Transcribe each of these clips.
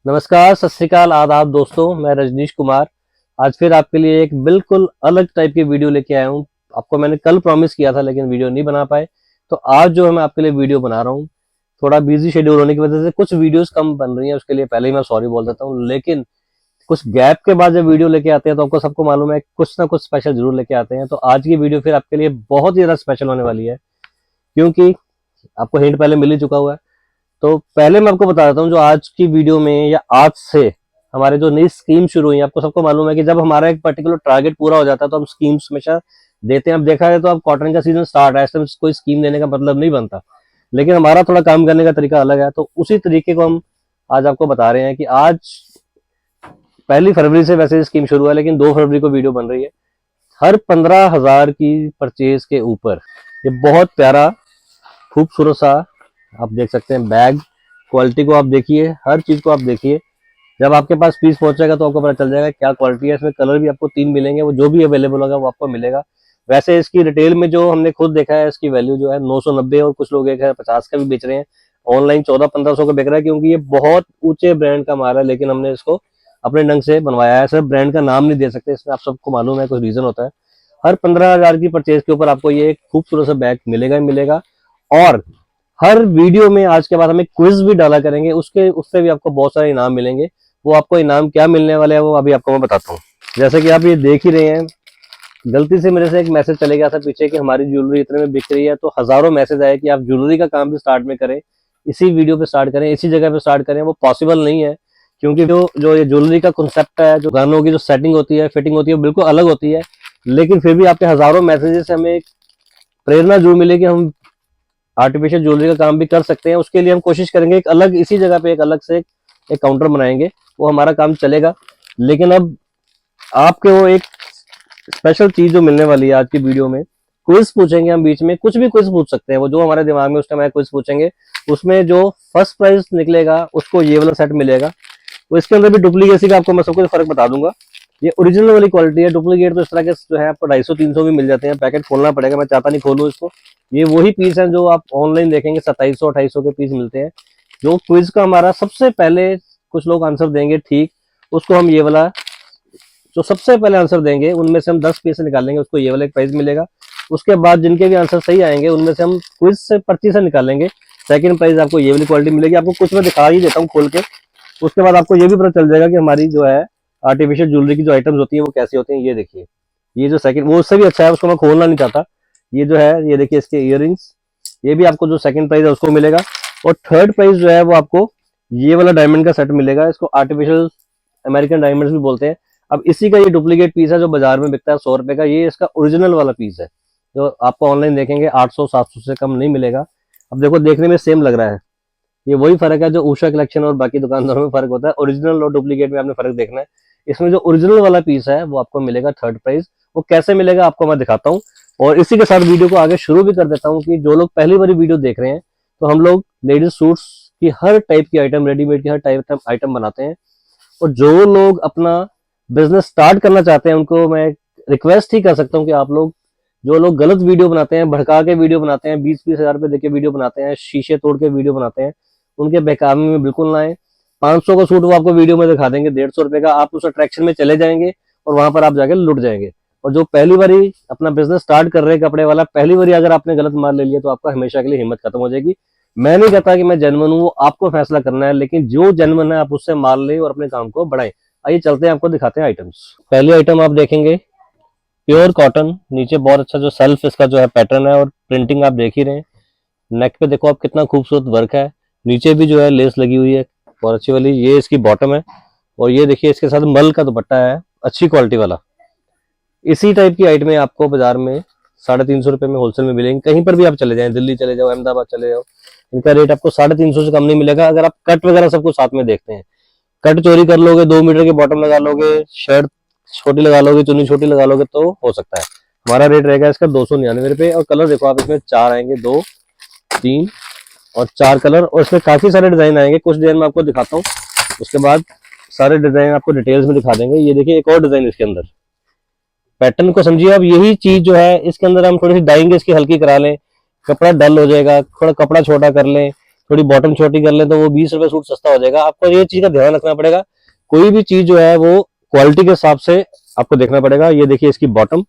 नमस्कार, सत श्री अकाल, आदाब दोस्तों। मैं रजनीश कुमार आज फिर आपके लिए एक बिल्कुल अलग टाइप की वीडियो लेके आया हूँ। आपको मैंने कल प्रॉमिस किया था लेकिन वीडियो नहीं बना पाए, तो आज जो है मैं आपके लिए वीडियो बना रहा हूँ। थोड़ा बिजी शेड्यूल होने की वजह से कुछ वीडियोस कम बन रही हैं, उसके लिए पहले ही मैं सॉरी बोल देता हूँ। लेकिन कुछ गैप के बाद जब वीडियो लेके आते हैं तो आपको सबको मालूम है कुछ ना कुछ स्पेशल जरूर लेके आते हैं। तो आज की वीडियो फिर आपके लिए बहुत ही ज्यादा स्पेशल होने वाली है, क्योंकि आपको हिंट पहले मिल ही चुका हुआ है। तो पहले मैं आपको बता देता हूँ, जो आज की वीडियो में या आज से हमारे जो नई स्कीम शुरू हुई है, आपको सबको मालूम है कि जब हमारा एक पर्टिकुलर टारगेट पूरा हो जाता है तो हम स्कीम्स हमेशा देते हैं। अब देखा है तो अब कॉटन का सीजन स्टार्ट है, ऐसे कोई स्कीम देने का मतलब नहीं बनता, लेकिन हमारा थोड़ा काम करने का तरीका अलग है। तो उसी तरीके को हम आज आपको बता रहे हैं कि आज 1 फरवरी से वैसे स्कीम शुरू है, लेकिन 2 फरवरी को वीडियो बन रही है। हर 15,000 की परचेज के ऊपर ये बहुत प्यारा खूबसूरत सा आप देख सकते हैं बैग। क्वालिटी को आप देखिए, हर चीज को आप देखिए। जब आपके पास पीस पहुंचेगा तो आपको पता चल जाएगा क्या क्वालिटी है। इसमें कलर भी आपको 3 मिलेंगे, वो जो भी अवेलेबल होगा वो आपको मिलेगा। वैसे इसकी रिटेल में जो हमने खुद देखा है, इसकी वैल्यू जो है 990, और कुछ लोग 1,050 का भी बेच रहे हैं। ऑनलाइन 1400-1500 का बिक रहा है, क्योंकि ये बहुत ऊंचे ब्रांड का माल है। लेकिन हमने इसको अपने ढंग से बनवाया है। सिर्फ ब्रांड का नाम नहीं दे सकते, इसमें आप सबको मालूम है कुछ रीजन होता है। हर 15,000 की परचेज के ऊपर आपको ये खूबसूरत सा बैग मिलेगा ही मिलेगा। और हर वीडियो में आज के बाद हम एक क्विज भी डाला करेंगे, उससे भी आपको बहुत सारे इनाम मिलेंगे। वो आपको इनाम क्या मिलने वाले हैं वो अभी आपको मैं बताता हूँ। जैसे कि आप ये देख ही रहे हैं, गलती से मेरे से एक मैसेज चले गया था पीछे कि हमारी ज्वेलरी इतने में बिक रही है, तो हजारों मैसेज आए कि आप ज्वेलरी का काम भी स्टार्ट में करें, इसी वीडियो पे स्टार्ट करें, इसी जगह पे स्टार्ट करें। वो पॉसिबल नहीं है, क्योंकि जो जो ये ज्वेलरी का कॉन्सेप्ट है, जो गानों की जो सेटिंग होती है, फिटिंग होती है, वो बिल्कुल अलग होती है। लेकिन फिर भी आपके हजारों मैसेजेस से हमें एक प्रेरणा जरूर मिले कि हम आर्टिफिशियल ज्वेलरी का काम भी कर सकते हैं। उसके लिए हम कोशिश करेंगे एक अलग, इसी जगह पे एक अलग से एक काउंटर बनाएंगे, वो हमारा काम चलेगा। लेकिन अब आपके वो एक स्पेशल चीज जो मिलने वाली है आज की वीडियो में, क्विज पूछेंगे हम। बीच में कुछ भी क्विज पूछ सकते हैं, वो जो हमारे दिमाग में उस टाइम क्विज पूछेंगे। उसमें जो फर्स्ट प्राइज निकलेगा उसको ये वाला सेट मिलेगा। तो इसके अंदर भी डुप्लीकेसी का आपको मैं सबको फर्क बता दूंगा। ये ओरिजिनल वाली क्वालिटी है, डुप्लीकेट तो इस तरह के जो है आपको 250-300 भी मिल जाते हैं। पैकेट खोलना पड़ेगा, मैं चाहता नहीं खोलूं इसको। ये वही पीस है जो आप ऑनलाइन देखेंगे 2700-2800 के पीस मिलते हैं। जो क्विज का हमारा सबसे पहले कुछ लोग आंसर देंगे ठीक, उसको हम ये वाला, जो सबसे पहले आंसर देंगे उनमें से हम 10 पीस निकालेंगे, उसको ये वाला एक प्राइज मिलेगा। उसके बाद जिनके भी आंसर सही आएंगे उनमें से हम क्विज से पर्ची से निकालेंगे, सेकंड प्राइज आपको ये वाली क्वालिटी मिलेगी। आपको कुछ मैं दिखा ही देता हूँ खोल के, उसके बाद आपको ये भी पता चल जाएगा कि हमारी जो है आर्टिफिशियल ज्वेलरी की जो आइटम्स होती है वो कैसी होती हैं। ये देखिए, ये जो सेकंड, वो उससे भी अच्छा है, उसको मैं खोलना नहीं चाहता। ये जो है, ये देखिए इसके इयररिंग्स, ये भी आपको जो सेकंड प्राइज है उसको मिलेगा। और थर्ड प्राइज जो है वो आपको ये वाला डायमंड का सेट मिलेगा। इसको आर्टिफिशियल अमेरिकन डायमंड्स भी बोलते हैं। अब इसी का ये डुप्लीकेट पीस है जो बाजार में बिकता है 100 रुपए का। ये इसका ओरिजिनल वाला पीस है, जो आपको ऑनलाइन देखेंगे 800-700 से कम नहीं मिलेगा। अब देखो, देखने में सेम लग रहा है। ये वही फर्क है जो उषा कलेक्शन और बाकी दुकानदारों में फर्क होता है। ओरिजिनल और डुप्लीकेट में आपने फर्क देखना है। इसमें जो ओरिजिनल वाला पीस है वो आपको मिलेगा थर्ड प्राइज। वो कैसे मिलेगा आपको मैं दिखाता हूँ, और इसी के साथ वीडियो को आगे शुरू भी कर देता हूँ। कि जो लोग पहली बार वीडियो देख रहे हैं, तो हम लोग लेडीज सूट्स की हर टाइप की आइटम, रेडीमेड की हर टाइप आइटम बनाते हैं। और जो लोग अपना बिजनेस स्टार्ट करना चाहते हैं उनको मैं रिक्वेस्ट ही कर सकता हूँ कि आप लोग, जो लोग गलत वीडियो बनाते हैं, भड़का के वीडियो बनाते हैं, 20-20 हजार रुपए देके वीडियो बनाते हैं, शीशे तोड़ के वीडियो बनाते हैं, उनके बहकावे में बिल्कुल ना आए। 500 का सूट वो आपको वीडियो में दिखा देंगे 150 रुपए का, आप उस अट्रैक्शन में चले जाएंगे और वहां पर आप जाके लुट जाएंगे। और जो पहली बारी अपना बिजनेस स्टार्ट कर रहे हैं कपड़े वाला, पहली बारी अगर आपने गलत माल ले लिया तो आपका हमेशा के लिए हिम्मत खत्म हो जाएगी। मैं नहीं कहता कि मैं जेन्युइन हूँ, वो आपको फैसला करना है, लेकिन जो जेन्युइन है आप उससे माल लें और अपने काम को बढ़ाएं। आइए चलते हैं, आपको दिखाते हैं आइटम्स। पहली आइटम आप देखेंगे प्योर कॉटन, नीचे बहुत अच्छा जो सेल्फ इसका जो है पैटर्न है, और प्रिंटिंग आप देख ही रहे हैं। नेक पे देखो आप कितना खूबसूरत वर्क है, नीचे भी जो है लेस लगी हुई है बहुत अच्छी वाली। ये इसकी बॉटम है, और ये देखिए इसके साथ मल का दुपट्टा है अच्छी क्वालिटी वाला। इसी टाइप की आइटमें आपको बाजार में 350 रुपए में होलसेल में मिलेंगे। कहीं पर भी आप चले जाएं, दिल्ली चले जाओ, अहमदाबाद चले जाओ, इनका रेट आपको 350 से कम नहीं मिलेगा। अगर आप कट वगैरह सब कुछ साथ में देखते हैं, कट चोरी कर लोगे, 2 मीटर की बॉटम लगा लोगे, शर्ट छोटी लगा लोगे, चुन्नी छोटी लगा लोगे, तो हो सकता है। हमारा रेट रहेगा इसका 299 रुपए। और कलर देखो आप, इसमें 4 आएंगे, 2, 3 और 4 कलर, और इसमें काफी सारे डिजाइन आएंगे। कुछ देर में आपको दिखाता हूँ, उसके बाद सारे डिजाइन आपको डिटेल्स में दिखा देंगे। ये देखिए एक और डिजाइन इसके अंदर, पैटर्न को समझिए। अब यही चीज जो है इसके अंदर हम थोड़ी सी डाइंग इसकी हल्की करा लें, कपड़ा डल हो जाएगा, थोड़ा कपड़ा छोटा कर लें, थोड़ी बॉटम छोटी कर लें तो वो 20 रुपए सूट सस्ता हो जाएगा। आपको ये चीज का ध्यान रखना पड़ेगा, कोई भी चीज जो है वो क्वालिटी के हिसाब से आपको देखना पड़ेगा। ये देखिए इसकी बॉटम,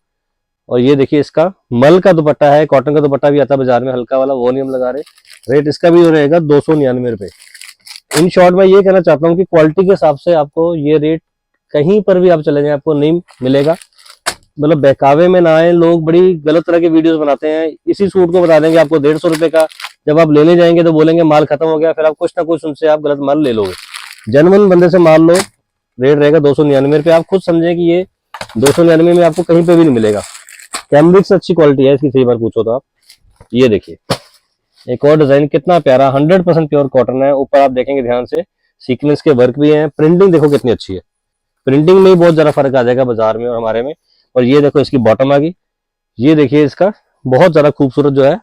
और ये देखिए इसका मल का दुपट्टा है, कॉटन का दुपट्टा भी आता है बाजार में हल्का वाला, वो नहीं हम लगा रहे। रेट इसका भी रहेगा 299 रुपए। इन शॉर्ट मैं ये कहना चाहता हूँ कि क्वालिटी के हिसाब से आपको ये रेट कहीं पर भी आप चले जाए आपको नहीं मिलेगा। मतलब बहकावे में ना आए लोग, बड़ी गलत तरह के वीडियोस बनाते हैं, इसी सूट को बता देंगे आपको 150 रुपए का, जब आप लेने जाएंगे तो बोलेंगे माल खत्म हो गया, फिर आप कुछ ना कुछ उनसे आप गलत माल ले लोगे। जनवन बंदे से माल लो, रेट रहेगा 299 रुपए। आप खुद समझें कि ये 299 में आपको कहीं पे भी नहीं मिलेगा। कैमरिक से अच्छी क्वालिटी है इसकी, सही बार पूछो तो आप। ये देखिए एक और डिजाइन कितना प्यारा, 100% प्योर कॉटन है। ऊपर आप देखेंगे ध्यान से सीक्वेंस के वर्क भी है, प्रिंटिंग देखो कितनी अच्छी है। प्रिंटिंग में ही बहुत ज्यादा फर्क आ जाएगा बाजार में और हमारे में। और ये देखो इसकी बॉटम आ गई, ये देखिए इसका बहुत ज्यादा खूबसूरत जो है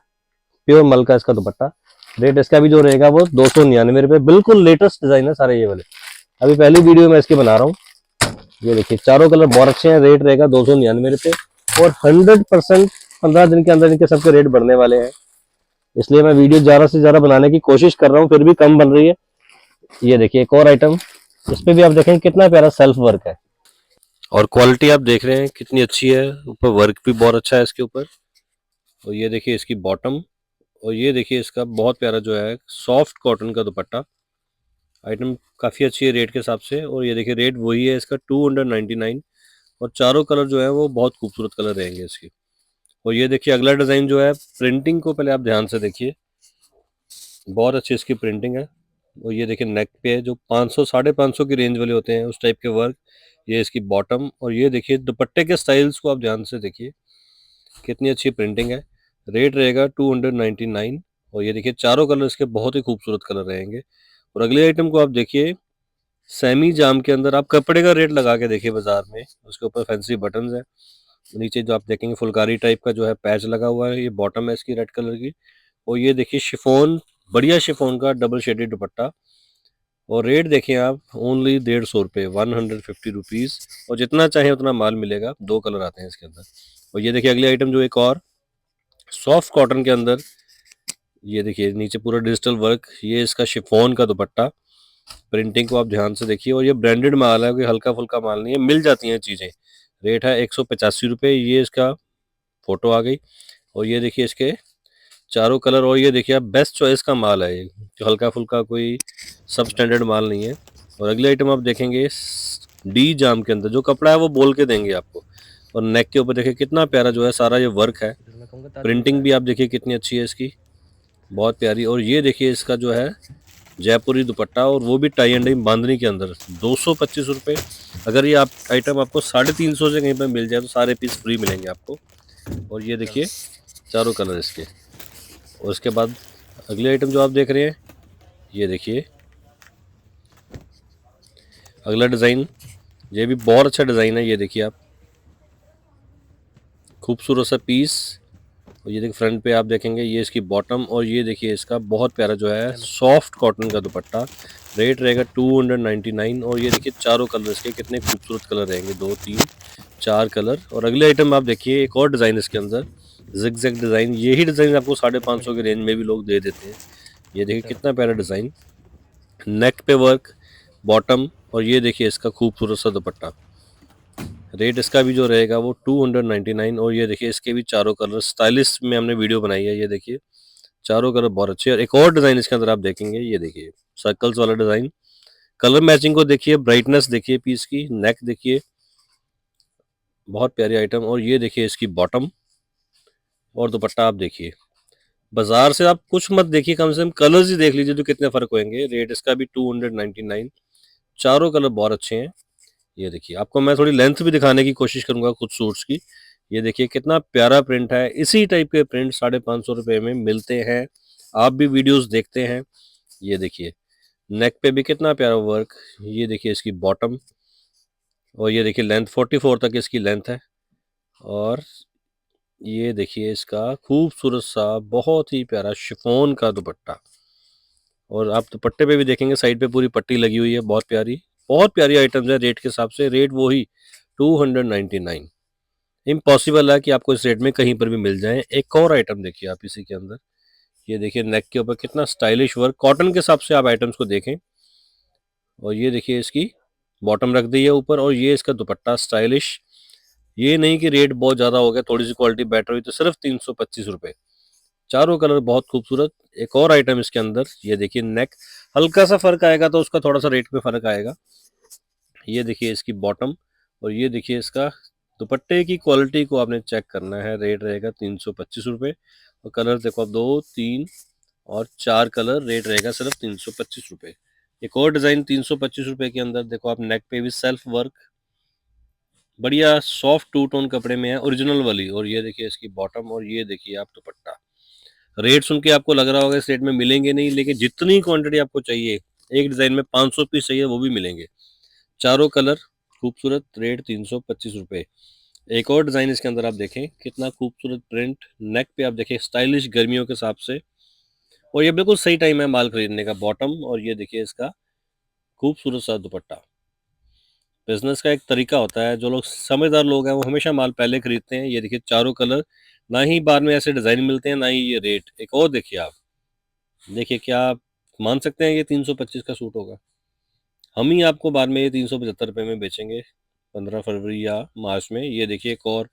प्योर मल का इसका दुपट्टा। रेट इसका भी जो रहेगा वो 299 रुपए। बिल्कुल लेटेस्ट डिजाइन है सारे ये वाले, अभी पहली वीडियो में इसकी बना रहा हूँ। ये देखिए चारों कलर बहुत अच्छे हैं। रेट रहेगा 299 रुपए, और 100% 15 दिन के अंदर इनके सबके रेट बढ़ने वाले हैं, इसलिए मैं वीडियो ज्यादा से ज्यादा बनाने की कोशिश कर रहा हूँ, फिर भी कम बन रही है। ये देखिए एक और आइटम, इस पे भी आप देखेंगे कितना प्यारा सेल्फ वर्क है, और क्वालिटी आप देख रहे हैं कितनी अच्छी है। ऊपर वर्क भी बहुत अच्छा है इसके ऊपर। और ये देखिए इसकी बॉटम, और ये देखिए इसका बहुत प्यारा जो है सॉफ्ट कॉटन का दुपट्टा। आइटम काफ़ी अच्छी है रेट के हिसाब से। और ये देखिए रेट वही है इसका 299, और चारों कलर जो है वो बहुत खूबसूरत कलर रहेंगे इसके। और ये देखिए अगला डिज़ाइन जो है, प्रिंटिंग को पहले आप ध्यान से देखिए, बहुत अच्छी इसकी प्रिंटिंग है। और ये देखिए नेक पे है जो 500 550 की रेंज वाले होते हैं उस टाइप के वर्क। ये इसकी बॉटम, और ये देखिए दुपट्टे के स्टाइल्स को आप ध्यान से देखिए कितनी अच्छी प्रिंटिंग है। रेट रहेगा 299। और ये देखिए चारों कलर इसके बहुत ही खूबसूरत कलर रहेंगे। और अगले आइटम को आप देखिए, सेमी जाम के अंदर आप कपड़े का रेट लगा के देखिए बाजार में, उसके ऊपर फैंसी बटन्स है। नीचे जो आप देखेंगे फुलकारी टाइप का जो है पैच लगा हुआ है, ये बॉटम है इसकी रेड कलर की। और ये देखिए शिफॉन, बढ़िया शिफॉन का डबल शेडेड दुपट्टा। और रेट देखें आप ओनली 150 रुपये, 150 रुपीज़। और जितना चाहे उतना माल मिलेगा, 2 कलर आते हैं इसके अंदर। और ये देखिए अगले आइटम जो एक और सॉफ्ट कॉटन के अंदर, ये देखिए नीचे पूरा डिजिटल वर्क, ये इसका शिफॉन का दुपट्टा। प्रिंटिंग को आप ध्यान से देखिए, और ये ब्रांडेड माल है, कोई हल्का फुल्का माल नहीं है, मिल जाती हैं चीज़ें। रेट है 185 रुपये। ये इसका फोटो आ गई। और ये देखिए इसके चारों कलर, और ये देखिए आप बेस्ट चॉइस का माल है ये, जो हल्का फुल्का कोई सब स्टैंडर्ड माल नहीं है। और अगले आइटम आप देखेंगे डी जाम के अंदर, जो कपड़ा है वो बोल के देंगे आपको। और नेक के ऊपर देखिए कितना प्यारा जो है सारा ये वर्क है। प्रिंटिंग भी आप देखिए कितनी अच्छी है इसकी, बहुत प्यारी। और ये देखिए इसका जो है जयपुरी दुपट्टा, और वो भी टाई एंड डाई बांधनी के अंदर, 225 रुपये। अगर ये आप आइटम आपको 350 से कहीं पर मिल जाए तो सारे पीस फ्री मिलेंगे आपको। और ये देखिए चारों कलर इसके। और उसके बाद अगले आइटम जो आप देख रहे हैं, ये देखिए अगला डिज़ाइन, ये भी बहुत अच्छा डिज़ाइन है। ये देखिए आप खूबसूरत सा पीस। और ये देखिए फ्रंट पे आप देखेंगे ये इसकी बॉटम, और ये देखिए इसका बहुत प्यारा जो है सॉफ्ट कॉटन का दुपट्टा। रेट रहेगा 299। और ये देखिए चारों कलर इसके कितने खूबसूरत कलर रहेंगे, 2 3 4 कलर। और अगले आइटम आप देखिए एक और डिज़ाइन इसके अंदर, जिग-जैग डिज़ाइन। यही डिज़ाइन आपको 550 की रेंज में भी लोग दे देते हैं। ये देखिए कितना प्यारा डिज़ाइन, नेक पे वर्क, बॉटम। और ये देखिए इसका खूबसूरत सा दुपट्टा। रेट इसका भी जो रहेगा वो 299। और ये देखिए इसके भी चारों कलर स्टाइलिश में हमने वीडियो बनाई है। ये देखिए चारों कलर बहुत अच्छे। और एक और डिज़ाइन इसके अंदर आप देखेंगे, ये देखिए सर्कल्स वाला डिज़ाइन। कलर मैचिंग को देखिए, ब्राइटनेस देखिए पीस की, नेक देखिए, बहुत प्यारी आइटम। और ये देखिए इसकी बॉटम और दुपट्टा आप देखिए। बाजार से आप कुछ मत देखिए, कम से कम कलर्स ही देख लीजिए तो कितने फ़र्क होंगे। रेट इसका भी 299। चारों कलर बहुत अच्छे हैं। ये देखिए आपको मैं थोड़ी लेंथ भी दिखाने की कोशिश करूंगा कुछ सूट्स की। ये देखिए कितना प्यारा प्रिंट है। इसी टाइप के प्रिंट 550 रुपये में मिलते हैं, आप भी वीडियोस देखते हैं। ये देखिए नेक पे भी कितना प्यारा वर्क। ये देखिए इसकी बॉटम, और ये देखिए लेंथ 44 तक इसकी लेंथ है। और ये देखिए इसका खूबसूरत सा बहुत ही प्यारा शिफॉन का दुपट्टा। और आप दुपट्टे पे भी देखेंगे साइड पे पूरी पट्टी लगी हुई है, बहुत प्यारी आइटम्स है। रेट के हिसाब से रेट वही 299। इम्पॉसिबल है कि आपको इस रेट में कहीं पर भी मिल जाए। एक और आइटम देखिए आप इसी के अंदर, ये देखिए नेक के ऊपर कितना स्टाइलिश वर्क, कॉटन के हिसाब से आप आइटम्स को देखें। और ये देखिए इसकी बॉटम रख दी है ऊपर, और ये इसका दुपट्टा स्टाइलिश। ये नहीं कि रेट बहुत ज़्यादा हो गया, थोड़ी सी क्वालिटी बेटर हुई, तो सिर्फ 325 रुपये। चारों कलर बहुत खूबसूरत। एक और आइटम इसके अंदर, ये देखिए नेक हल्का सा फर्क आएगा तो उसका थोड़ा सा रेट में फर्क आएगा। ये देखिए इसकी बॉटम, और ये देखिए इसका दुपट्टे की क्वालिटी को आपने चेक करना है। रेट रहेगा 325 रुपये। और कलर देखो आप, 2, 3 और 4 कलर। रेट रहेगा सिर्फ 325 रुपये। एक और डिज़ाइन 325 रुपये के अंदर देखो आप, नेक पे भी सेल्फ वर्क, बढ़िया सॉफ्ट टू टोन कपड़े में है, ओरिजिनल वाली। और ये देखिए इसकी बॉटम, और ये देखिए आप दुपट्टा। रेट सुन के आपको लग रहा होगा इस रेट में मिलेंगे नहीं, लेकिन जितनी क्वांटिटी आपको चाहिए, एक डिज़ाइन में 500 पीस चाहिए, वो भी मिलेंगे। चारों कलर खूबसूरत। रेट 325 रुपये। एक और डिज़ाइन इसके अंदर आप देखें, कितना खूबसूरत प्रिंट। नेक पे आप देखें स्टाइलिश, गर्मियों के हिसाब से। और ये बिल्कुल सही टाइम है माल खरीदने का। बॉटम, और ये देखिए इसका खूबसूरत सा दुपट्टा। बिजनेस का एक तरीका होता है, जो लोग समझदार लोग हैं वो हमेशा माल पहले खरीदते हैं। ये देखिए चारों कलर, ना ही बाद में ऐसे डिज़ाइन मिलते हैं, ना ही ये रेट। एक और देखिए आप, देखिए क्या आप मान सकते हैं ये 325 का सूट होगा? हम ही आपको बाद में ये 375 रुपये में बेचेंगे, 15 फरवरी या मार्च में। ये देखिए एक और,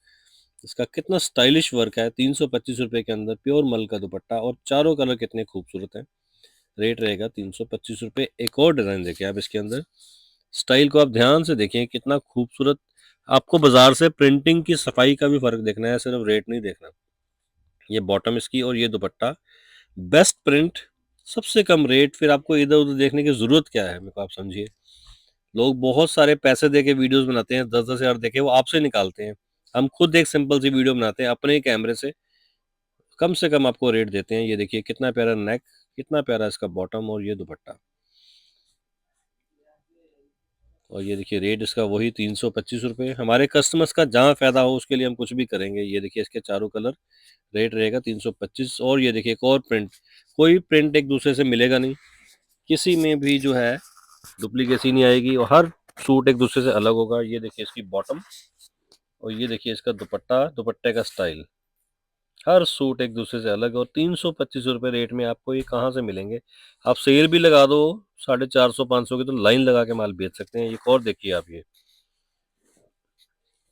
इसका कितना स्टाइलिश वर्क है। 325 रुपये के अंदर प्योर मल का दुपट्टा, और चारों कलर कितने खूबसूरत हैं। रेट रहेगा 325 रुपये। एक और डिज़ाइन देखिए आप इसके अंदर, स्टाइल को आप ध्यान से देखें, कितना खूबसूरत। आपको बाजार से प्रिंटिंग की सफाई का भी फर्क देखना है, सिर्फ रेट नहीं देखना। ये बॉटम इसकी, और ये दुपट्टा। बेस्ट प्रिंट, सबसे कम रेट। फिर आपको इधर उधर देखने की जरूरत क्या है, मेरे को आप समझिए। लोग बहुत सारे पैसे दे के वीडियोज बनाते हैं, 10-10 हज़ार देके, वो आपसे निकालते हैं। हम खुद एक सिंपल सी वीडियो बनाते हैं अपने ही कैमरे से कम आपको रेट देते हैं। ये देखिए कितना प्यारा नेक, कितना प्यारा इसका बॉटम, और ये दुपट्टा। और ये देखिए रेट इसका वही 325 रुपये। हमारे कस्टमर्स का जहाँ फ़ायदा हो उसके लिए हम कुछ भी करेंगे। ये देखिए इसके चारों कलर। रेट रहेगा 325। और ये देखिए एक और प्रिंट, कोई प्रिंट एक दूसरे से मिलेगा नहीं, किसी में भी जो है डुप्लीकेसी नहीं आएगी, और हर सूट एक दूसरे से अलग होगा। ये देखिए इसकी बॉटम, और ये देखिए इसका दुपट्टा, दुपट्टे का स्टाइल। हर सूट एक दूसरे से अलग, और 325 रुपये रेट में आपको ये कहाँ से मिलेंगे। आप सेल भी लगा दो 450-500 की, तो लाइन लगा के माल बेच सकते हैं। एक और देखिए आप, ये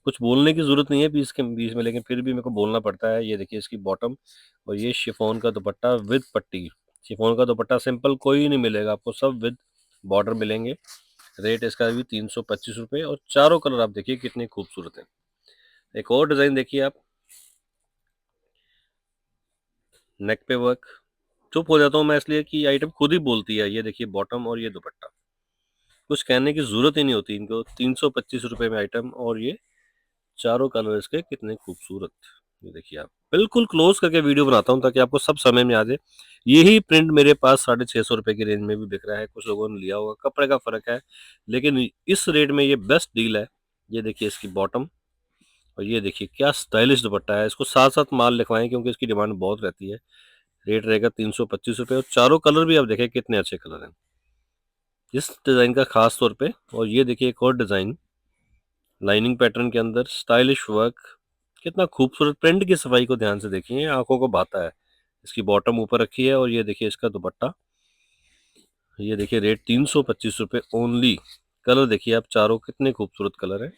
कुछ बोलने की ज़रूरत नहीं है पीस के बीच में, लेकिन फिर भी मेरे को बोलना पड़ता है। ये देखिए इसकी बॉटम, और ये शिफॉन का दुपट्टा विद पट्टी। शिफॉन का दुपट्टा सिंपल कोई नहीं मिलेगा आपको, सब विद बॉर्डर मिलेंगे। रेट इसका भी 325 रुपये। और चारों कलर आप देखिए कितने खूबसूरत हैं। एक और डिज़ाइन देखिए आप, नेक पे वर्क। चुप हो जाता हूँ मैं इसलिए कि आइटम खुद ही बोलती है। ये देखिए बॉटम, और ये दुपट्टा, कुछ कहने की ज़रूरत ही नहीं होती इनको। 325 रुपये में आइटम, और ये चारों कलर इसके कितने खूबसूरत। ये देखिए आप, बिल्कुल क्लोज करके वीडियो बनाता हूँ ताकि आपको सब समय में आ जाए। यही प्रिंट मेरे पास 650 रुपये की रेंज में भी बिक रहा है, कुछ लोगों ने लिया होगा, कपड़े का फर्क है, लेकिन इस रेट में ये बेस्ट डील है। ये देखिए इसकी बॉटम, और ये देखिए क्या स्टाइलिश दुपट्टा है। इसको साथ साथ माल लिखवाएं क्योंकि इसकी डिमांड बहुत रहती है। रेट रहेगा 325 रुपये। और चारों कलर भी आप देखें कितने अच्छे कलर हैं इस डिज़ाइन का खास तौर पे। और ये देखिए एक और डिज़ाइन, लाइनिंग पैटर्न के अंदर स्टाइलिश वर्क, कितना खूबसूरत। प्रिंट की सफाई को ध्यान से देखिए, आंखों को भाता है। इसकी बॉटम ऊपर रखी है, और ये देखिए इसका दुपट्टा। ये देखिए रेट 325 रुपये ओनली। कलर देखिए आप, चारों कितने खूबसूरत कलर हैं।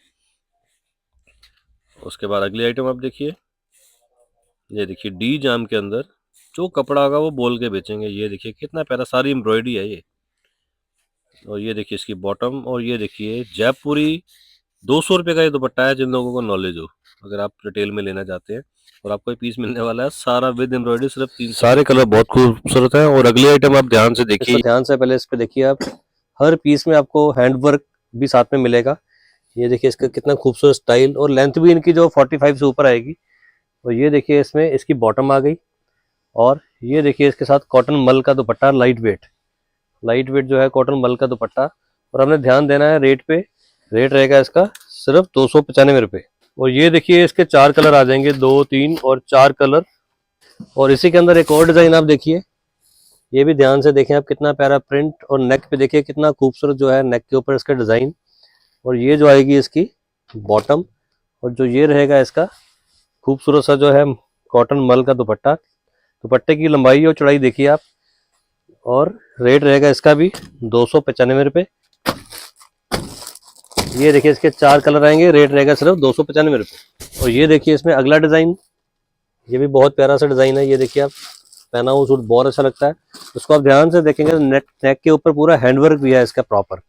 उसके बाद अगली आइटम आप देखिए, ये देखिए डी जाम के अंदर जो कपड़ा होगा वो बोल के बेचेंगे। ये देखिए कितना प्यारा, सारी एम्ब्रॉयडरी है ये। और ये देखिए इसकी बॉटम, और ये देखिए जयपुरी। 200 रुपये का ये दुपट्टा है, जिन लोगों को नॉलेज हो, अगर आप रिटेल में लेना चाहते हैं। और आपको ये पीस मिलने वाला है सारा विद एम्ब्रॉयडरी, सिर्फ 3। सारे कलर बहुत खूबसूरत हैं। और अगली आइटम आप ध्यान से देखिए, ध्यान से पहले इस पे देखिए आप, हर पीस में आपको हैंड वर्क भी साथ में मिलेगा। ये देखिए इसका कितना खूबसूरत स्टाइल, और लेंथ भी इनकी जो 45 से ऊपर आएगी। और ये देखिए इसमें इसकी बॉटम आ गई, और ये देखिए इसके साथ कॉटन मल का दुपट्टा, लाइट वेट जो है कॉटन मल का दुपट्टा। और हमने ध्यान देना है रेट पे। रेट रहेगा इसका सिर्फ 295 रुपये। और ये देखिए इसके 4 कलर आ जाएंगे, 2, 3 और 4 कलर। और इसी के अंदर एक और डिजाइन आप देखिए, ये भी ध्यान से देखें आप, कितना प्यारा प्रिंट। और नेक पे देखिए कितना खूबसूरत जो है नेक के ऊपर इसका डिजाइन। और ये जो आएगी इसकी बॉटम, और जो ये रहेगा इसका खूबसूरत सा जो है कॉटन मल का दुपट्टा। दुपट्टे की लंबाई और चौड़ाई देखिए आप, और रेट रहेगा इसका भी 295 रुपये। ये देखिए इसके 4 कलर आएंगे, रेट रहेगा सिर्फ 295 रुपये। और ये देखिए इसमें अगला डिज़ाइन, ये भी बहुत प्यारा सा डिज़ाइन है। ये देखिए आप, पहना हुआ सूट बहुत अच्छा लगता है। उसको आप ध्यान से देखेंगे तो नेक के ऊपर पूरा हैंडवर्क भी है इसका प्रॉपर।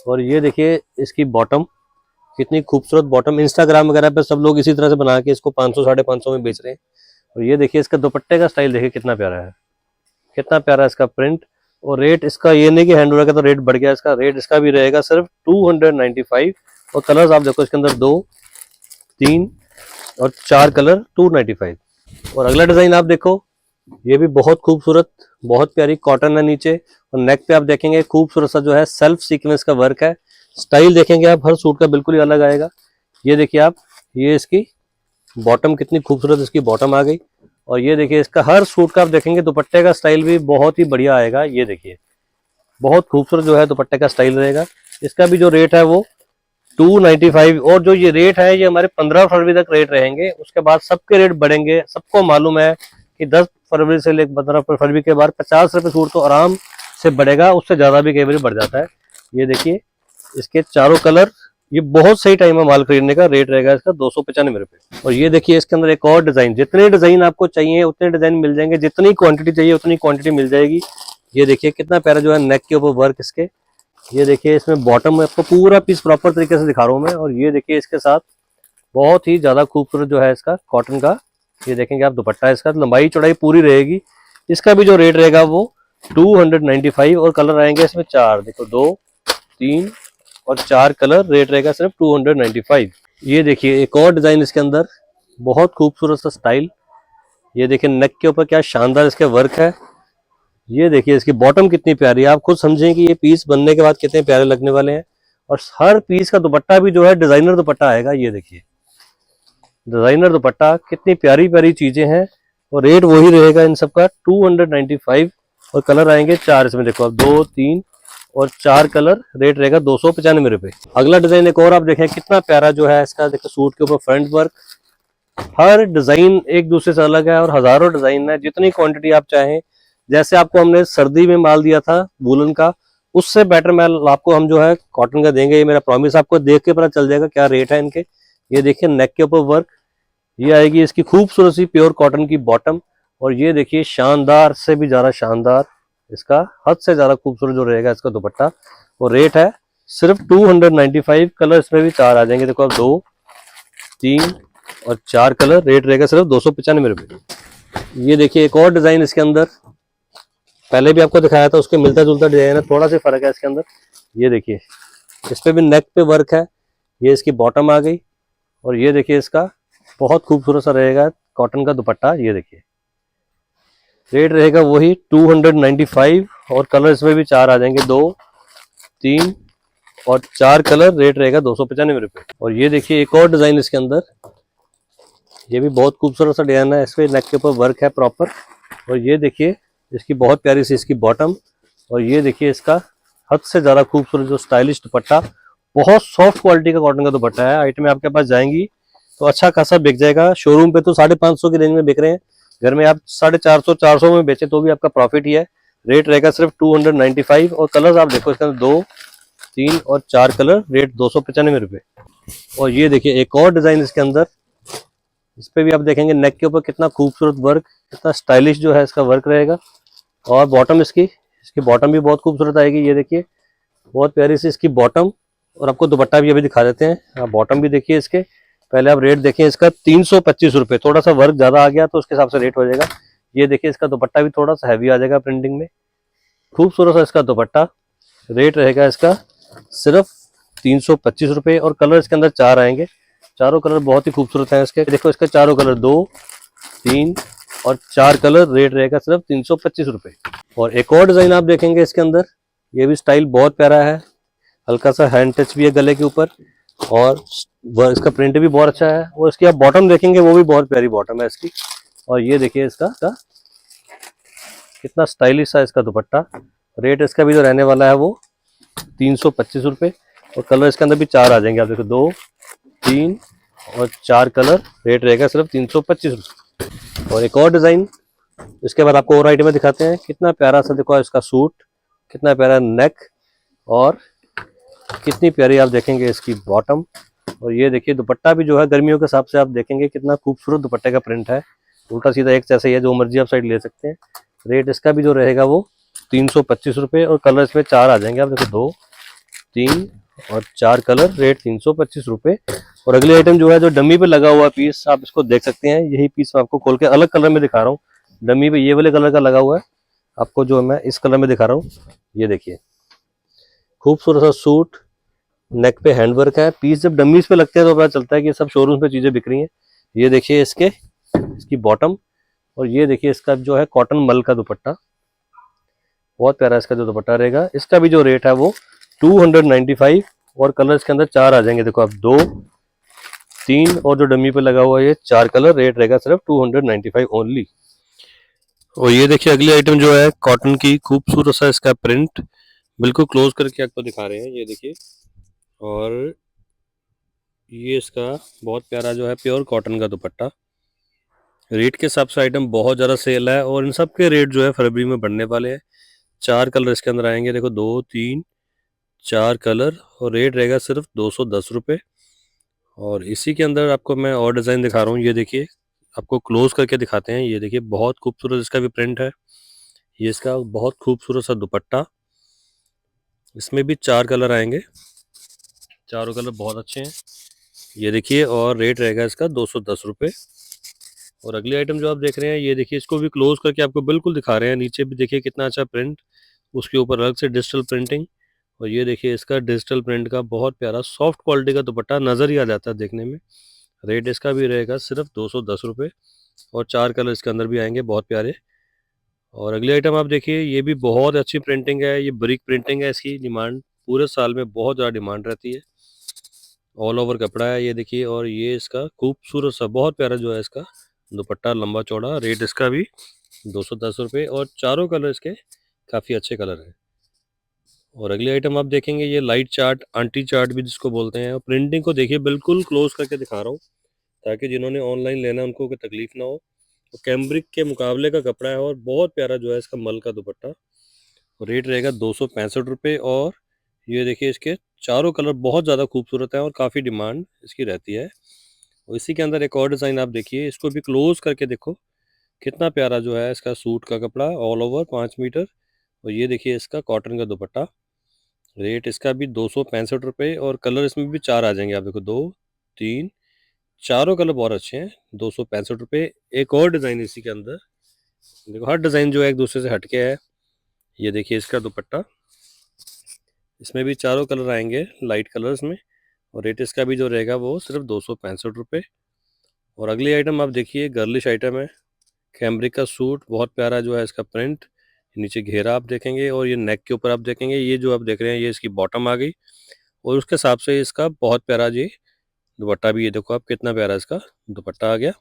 और ये देखिए इसकी बॉटम, कितनी खूबसूरत बॉटम। इंस्टाग्राम वगैरह पे सब लोग इसी तरह से बना के इसको 500 550 में बेच रहे हैं। और ये देखिए इसका दुपट्टे का स्टाइल देखिए कितना प्यारा है, कितना प्यारा इसका प्रिंट। और रेट इसका ये नहीं कि हैंडवर्क है तो रेट बढ़ गया, इसका रेट इसका भी रहेगा सिर्फ 295। और कलर्स आप देखो इसके अंदर 2, 3 और 4 कलर 295। और अगला डिज़ाइन आप देखो, ये भी बहुत खूबसूरत, बहुत प्यारी कॉटन है नीचे। और नेक पे आप देखेंगे खूबसूरत सा जो है सेल्फ सीक्वेंस का वर्क है। स्टाइल देखेंगे आप हर सूट का बिल्कुल ही अलग आएगा। ये देखिए आप, ये इसकी बॉटम, कितनी खूबसूरत इसकी बॉटम आ गई। और ये देखिए इसका हर सूट का आप देखेंगे दुपट्टे का स्टाइल भी बहुत ही बढ़िया आएगा। ये देखिए बहुत खूबसूरत जो है दुपट्टे का स्टाइल रहेगा। इसका भी जो रेट है वो 295। और जो ये रेट है ये हमारे 15 फरवरी तक रेट रहेंगे, उसके बाद सबके रेट बढ़ेंगे। सबको मालूम है कि 10 फरवरी से लेकर 15 फरवरी के बाद 50 रुपये सूट तो आराम से बढ़ेगा, उससे ज़्यादा भी कई बार बढ़ जाता है। ये देखिए इसके चारों कलर, ये बहुत सही टाइम है माल खरीदने का। रेट रहेगा इसका 295 रुपये। और ये देखिए इसके अंदर एक और डिज़ाइन, जितने डिज़ाइन आपको चाहिए उतने डिज़ाइन मिल जाएंगे, जितनी क्वांटिटी चाहिए उतनी क्वांटिटी मिल जाएगी। ये देखिए कितना प्यारा जो है नेक के ऊपर वर्क इसके। ये देखिए इसमें बॉटम में आपको पूरा पीस प्रॉपर तरीके से दिखा रहा हूँ मैं। और ये देखिए इसके साथ बहुत ही ज़्यादा खूबसूरत जो है इसका कॉटन का, ये देखेंगे आप दुपट्टा, इसका लंबाई चौड़ाई पूरी रहेगी। इसका भी जो रेट रहेगा वो 295। और कलर आएंगे इसमें 4, देखो 2, 3 और 4 कलर। रेट रहेगा सिर्फ 295। ये देखिए एक और डिज़ाइन इसके अंदर, बहुत खूबसूरत सा स्टाइल। ये देखिए नेक के ऊपर क्या शानदार इसके वर्क है। ये देखिए इसकी बॉटम कितनी प्यारी है, आप खुद समझें कि ये पीस बनने के बाद कितने प्यारे लगने वाले हैं। और हर पीस का दुपट्टा भी जो है डिजाइनर दुपट्टा आएगा। ये देखिए डिजाइनर दुपट्टा, कितनी प्यारी प्यारी चीजें हैं। और रेट वही रहेगा इन सब का 295। और कलर आएंगे 4 इसमें, देखो आप 2, 3 और 4 कलर। रेट रहेगा 295 रुपये। अगला डिजाइन एक और आप देखें कितना प्यारा जो है इसका, देखो सूट के ऊपर फ्रंट वर्क। हर डिजाइन एक दूसरे से अलग है और हजारों डिजाइन है, जितनी क्वांटिटी आप चाहें। जैसे आपको हमने सर्दी में माल दिया था वूलन का, उससे बेटर माल आपको हम जो है कॉटन का देंगे। ये मेरा प्रॉमिस, आपको देख के पता चल जाएगा क्या रेट है इनके। ये देखिए नेक के ऊपर वर्क, ये आएगी इसकी खूबसूरत सी प्योर कॉटन की बॉटम। और ये देखिए शानदार से भी ज्यादा शानदार, इसका हद से ज्यादा खूबसूरत जो रहेगा इसका दुपट्टा। और रेट है सिर्फ 295। कलर इसमें भी 4 आ जाएंगे, देखो आप 2, 3 और 4 कलर। रेट रहेगा सिर्फ 295 रुपये। ये देखिए एक और डिजाइन इसके अंदर, पहले भी आपको दिखाया था, उसके मिलता जुलता डिजाइन है, थोड़ा सा फर्क है इसके अंदर। ये देखिए इस पे भी नेक पे वर्क है। ये इसकी बॉटम आ गई। और ये देखिए इसका बहुत खूबसूरत सा रहेगा कॉटन का दुपट्टा। ये देखिए रेट रहेगा वही 295। और कलर इसमें भी 4 आ जाएंगे, 2, 3 और 4 कलर। रेट रहेगा 295 रुपये। और ये देखिए एक और डिजाइन इसके अंदर, ये भी बहुत खूबसूरत सा डिजाइन है। इसमें नेक के ऊपर वर्क है प्रॉपर। और ये देखिए इसकी बहुत प्यारी सी इसकी बॉटम। और ये देखिए इसका हद से ज्यादा खूबसूरत जो स्टाइलिश दुपट्टा, बहुत सॉफ्ट क्वालिटी का कॉटन का दुपट्टा है। आइटम आपके पास जाएंगी तो अच्छा खासा बिक जाएगा। शोरूम पे तो 550 की रेंज में बिक रहे हैं, घर में आप 450 400 में बेचे तो भी आपका प्रॉफिट ही है। रेट रहेगा सिर्फ 295। और कलर्स आप देखो इसके अंदर 2, 3 और 4 कलर। रेट 295 रुपये। और ये देखिए एक और डिजाइन इसके अंदर, इस पे भी आप देखेंगे नेक के ऊपर कितना खूबसूरत वर्क, कितना स्टाइलिश जो है इसका वर्क रहेगा। और बॉटम इसकी बॉटम भी बहुत खूबसूरत आएगी। ये देखिए बहुत प्यारी सी इसकी बॉटम। और आपको दुपट्टा भी अभी दिखा देते हैं। आप बॉटम भी देखिए इसके, पहले आप रेट देखें इसका 325 रुपये। थोड़ा सा वर्क ज्यादा आ गया तो उसके हिसाब से रेट हो जाएगा। ये देखिए इसका दुपट्टा भी थोड़ा सा हैवी आ जाएगा प्रिंटिंग में, खूबसूरत सा इसका दुपट्टा। रेट रहेगा इसका सिर्फ 325 रुपये। और कलर इसके अंदर 4 आएंगे, चारों कलर बहुत ही खूबसूरत हैं इसके। देखो इसके चारों कलर 2, 3 और 4 कलर। रेट रहेगा सिर्फ 325 रुपये। और एक और डिजाइन आप देखेंगे इसके अंदर, ये भी स्टाइल बहुत प्यारा है, हल्का सा हैंड टच भी है गले के ऊपर। और इसका प्रिंट भी बहुत अच्छा है। और इसकी आप बॉटम देखेंगे वो भी बहुत प्यारी बॉटम है इसकी। और ये देखिए इसका कितना स्टाइलिश है इसका दुपट्टा। रेट इसका भी जो रहने वाला है वो 325 रुपये। और कलर इसके अंदर भी 4 आ जाएंगे, आप देखो 2, 3 और 4 कलर। रेट रहेगा सिर्फ 325 रुपये। और एक और डिज़ाइन इसके बाद आपको और आइटमें दिखाते हैं। कितना प्यारा सा देखो इसका सूट, कितना प्यारा नेक, और कितनी प्यारी आप देखेंगे इसकी बॉटम। और ये देखिए दुपट्टा भी जो है गर्मियों के हिसाब से आप देखेंगे कितना खूबसूरत दुपट्टे का प्रिंट है। उल्टा सीधा एक जैसा ही है, जो मर्जी आप साइड ले सकते हैं। रेट इसका भी जो रहेगा वो 325 रुपये, और कलर इसमें 4 आ जाएंगे। आप देखो 2, 3 और 4 कलर, रेट 325 रुपये। और अगली आइटम जो है, जो डमी पे लगा हुआ पीस, आप इसको देख सकते हैं। यही पीस मैं आपको खोल के अलग कलर में दिखा रहा हूँ। डमी पे ये वाले कलर का लगा हुआ है, आपको जो मैं इस कलर में दिखा रहा हूँ। ये देखिए खूबसूरत सा सूट, नेक पे हैंडवर्क है। पीस जब डमीज पे लगते हैं तो पता चलता है कि सब शोरूम पे चीजें बिक रही हैं। ये देखिए इसकी बॉटम, और ये देखिए इसका जो है कॉटन मल का दुपट्टा, बहुत प्यारा इसका जो दुपट्टा रहेगा। इसका भी जो रेट है वो 295, और कलर इसके अंदर 4 आ जाएंगे। देखो आप 2, 3 और जो डमी पे लगा हुआ है ये 4 कलर, रेट रहेगा सिर्फ 295 ओनली। और ये देखिए अगली आइटम जो है कॉटन की, खूबसूरत सा इसका प्रिंट, बिल्कुल क्लोज करके आपको दिखा रहे हैं। ये देखिए, और ये इसका बहुत प्यारा जो है प्योर कॉटन का दुपट्टा। रेट के हिसाब से आइटम बहुत ज़्यादा सेल है, और इन सब के रेट जो है फरवरी में बढ़ने वाले हैं। 4 कलर इसके अंदर आएंगे, देखो 2, 3, 4 कलर, और रेट रहेगा सिर्फ 210 रुपये। और इसी के अंदर आपको मैं और डिज़ाइन दिखा रहा हूँ। ये देखिए, आपको क्लोज करके दिखाते हैं। ये देखिए बहुत खूबसूरत इसका भी प्रिंट है। ये इसका बहुत खूबसूरत सा दुपट्टा, इसमें भी 4 कलर आएंगे, चारों कलर बहुत अच्छे हैं। ये देखिए, और रेट रहेगा इसका 210 रुपये। और अगली आइटम जो आप देख रहे हैं, ये देखिए इसको भी क्लोज करके आपको बिल्कुल दिखा रहे हैं। नीचे भी देखिए कितना अच्छा प्रिंट, उसके ऊपर अलग से डिजिटल प्रिंटिंग। और ये देखिए इसका डिजिटल प्रिंट का बहुत प्यारा सॉफ्ट क्वालिटी का दुपट्टा, नज़र ही आ जाता है देखने में। रेट इसका भी रहेगा सिर्फ 210 रुपये, और 4 कलर इसके अंदर भी आएंगे बहुत प्यारे। और अगली आइटम आप देखिए, ये भी बहुत अच्छी प्रिंटिंग है। ये ब्रिक प्रिंटिंग है, इसकी डिमांड पूरे साल में बहुत ज़्यादा डिमांड रहती है। ऑल ओवर कपड़ा है ये देखिए, और ये इसका खूबसूरत सा बहुत प्यारा जो है इसका दुपट्टा, लंबा चौड़ा। रेट इसका भी 210 रुपये, और चारों कलर इसके काफ़ी अच्छे कलर हैं। और अगली आइटम आप देखेंगे, ये लाइट चार्ट, आंटी चार्ट भी जिसको बोलते हैं। और प्रिंटिंग को देखिए, बिल्कुल क्लोज करके दिखा रहा हूँ, ताकि जिन्होंने ऑनलाइन लेना है उनको कोई तकलीफ ना हो। तो कैम्ब्रिक के मुकाबले का कपड़ा है, और बहुत प्यारा जो है इसका मल का दुपट्टा। रेट रहेगा 265 रुपये। और ये देखिए इसके चारों कलर बहुत ज़्यादा खूबसूरत है, और काफ़ी डिमांड इसकी रहती है। और इसी के अंदर एक और डिज़ाइन आप देखिए, इसको भी क्लोज करके देखो, कितना प्यारा जो है इसका सूट का कपड़ा, ऑल ओवर 5 मीटर। और ये देखिए इसका कॉटन का दुपट्टा। रेट इसका भी 265 रुपये, और कलर इसमें भी 4 आ जाएंगे। आप देखो 2, 3, चारों कलर बहुत अच्छे हैं। 265 रुपये। एक और डिज़ाइन इसी के अंदर देखो, हर डिज़ाइन जो है एक दूसरे से हटके है। ये देखिए इसका दुपट्टा, इसमें भी चारों कलर आएंगे लाइट कलर्स में। और रेट इसका भी जो रहेगा वो सिर्फ 265 रुपये। और अगली आइटम आप देखिए, गर्लिश आइटम है, कैम्ब्रिक का सूट, बहुत प्यारा जो है इसका प्रिंट। नीचे घेरा आप देखेंगे, और ये नेक के ऊपर आप देखेंगे, ये जो आप देख रहे हैं ये इसकी बॉटम आ गई। और उसके हिसाब से इसका बहुत प्यारा जी दुपट्टा भी, ये देखो आप कितना प्यारा इसका दुपट्टा आ गया।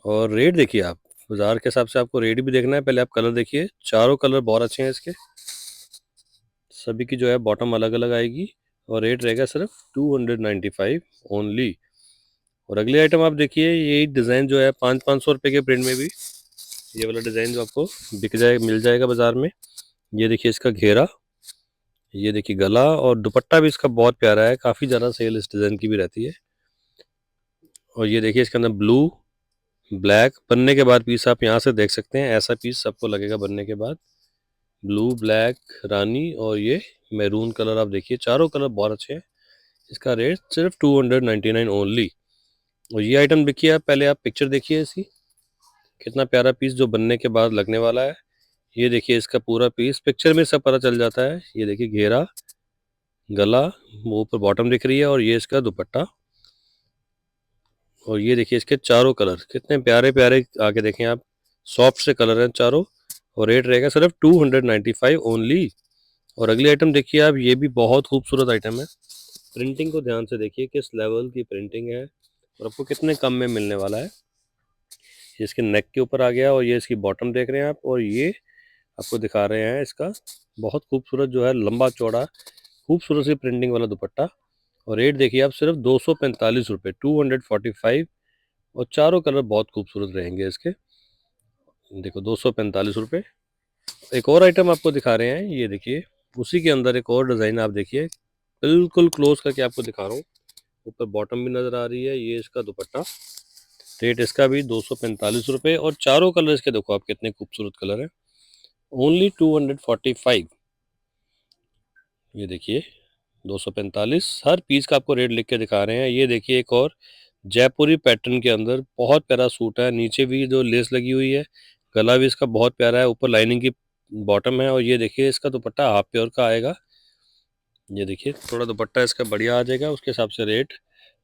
और रेट देखिए, आप बाजार के हिसाब से आपको रेट भी देखना है, पहले आप कलर देखिए। चारों कलर बहुत अच्छे हैं इसके, सभी की जो है बॉटम अलग अलग आएगी। और रेट रहेगा सिर्फ 295 ओनली। और अगली आइटम आप देखिए, ये डिज़ाइन जो है 500-500 रुपये के प्रिंट में भी, ये वाला डिज़ाइन जो आपको मिल जाएगा बाज़ार में। ये देखिए इसका घेरा, ये देखिए गला, और दुपट्टा भी इसका बहुत प्यारा है। काफ़ी ज़्यादा सेल इस डिज़ाइन की भी रहती है। और ये देखिए इसके अंदर ब्लू, ब्लैक, बनने के बाद पीस आप यहाँ से देख सकते हैं। ऐसा पीस सबको लगेगा बनने के बाद, ब्लू, ब्लैक, रानी, और ये मैरून कलर आप देखिए, चारों कलर बहुत अच्छे हैं। इसका रेट सिर्फ 299 ओनली। और ये आइटम देखिए, आप पहले आप पिक्चर देखिए इसकी, कितना प्यारा पीस जो बनने के बाद लगने वाला है। ये देखिए इसका पूरा पीस, पिक्चर में सब पता चल जाता है। ये देखिए घेरा, गला, मुंह पर बॉटम दिख रही है, और ये इसका दुपट्टा। और ये देखिए इसके चारों कलर कितने प्यारे प्यारे आके देखें आप, सॉफ्ट से कलर हैं चारों। और रेट रहेगा सिर्फ 295 ओनली। और अगली आइटम देखिए आप, ये भी बहुत खूबसूरत आइटम है। प्रिंटिंग को ध्यान से देखिए, किस लेवल की प्रिंटिंग है, और आपको कितने कम में मिलने वाला है। ये इसके नेक के ऊपर आ गया, और ये इसकी बॉटम देख रहे हैं आप। और ये आपको दिखा रहे हैं इसका बहुत खूबसूरत जो है लंबा चौड़ा खूबसूरत सी प्रिंटिंग वाला दुपट्टा। और रेट देखिए आप, सिर्फ 245 रुपये, 245। और चारों कलर बहुत खूबसूरत रहेंगे इसके। देखो 245 रुपये। एक और आइटम आपको दिखा रहे हैं, ये देखिए उसी के अंदर एक और डिज़ाइन आप देखिए, बिल्कुल क्लोज करके आपको दिखा रहा हूँ। ऊपर बॉटम भी नज़र आ रही है, ये इसका दुपट्टा। रेट इसका भी 245 रुपये, और चारों कलर इसके देखो आप कितने खूबसूरत कलर हैं। ओनली 245। ये देखिए 245, हर पीस का आपको रेट लिख के दिखा रहे हैं। ये देखिए एक और जयपुरी पैटर्न के अंदर बहुत प्यारा सूट है, नीचे भी जो लेस लगी हुई है, गला भी इसका बहुत प्यारा है, ऊपर लाइनिंग की बॉटम है, और ये देखिए इसका दुपट्टा हाफ प्योर का आएगा। ये देखिए थोड़ा दुपट्टा इसका बढ़िया आ जाएगा, उसके हिसाब से रेट।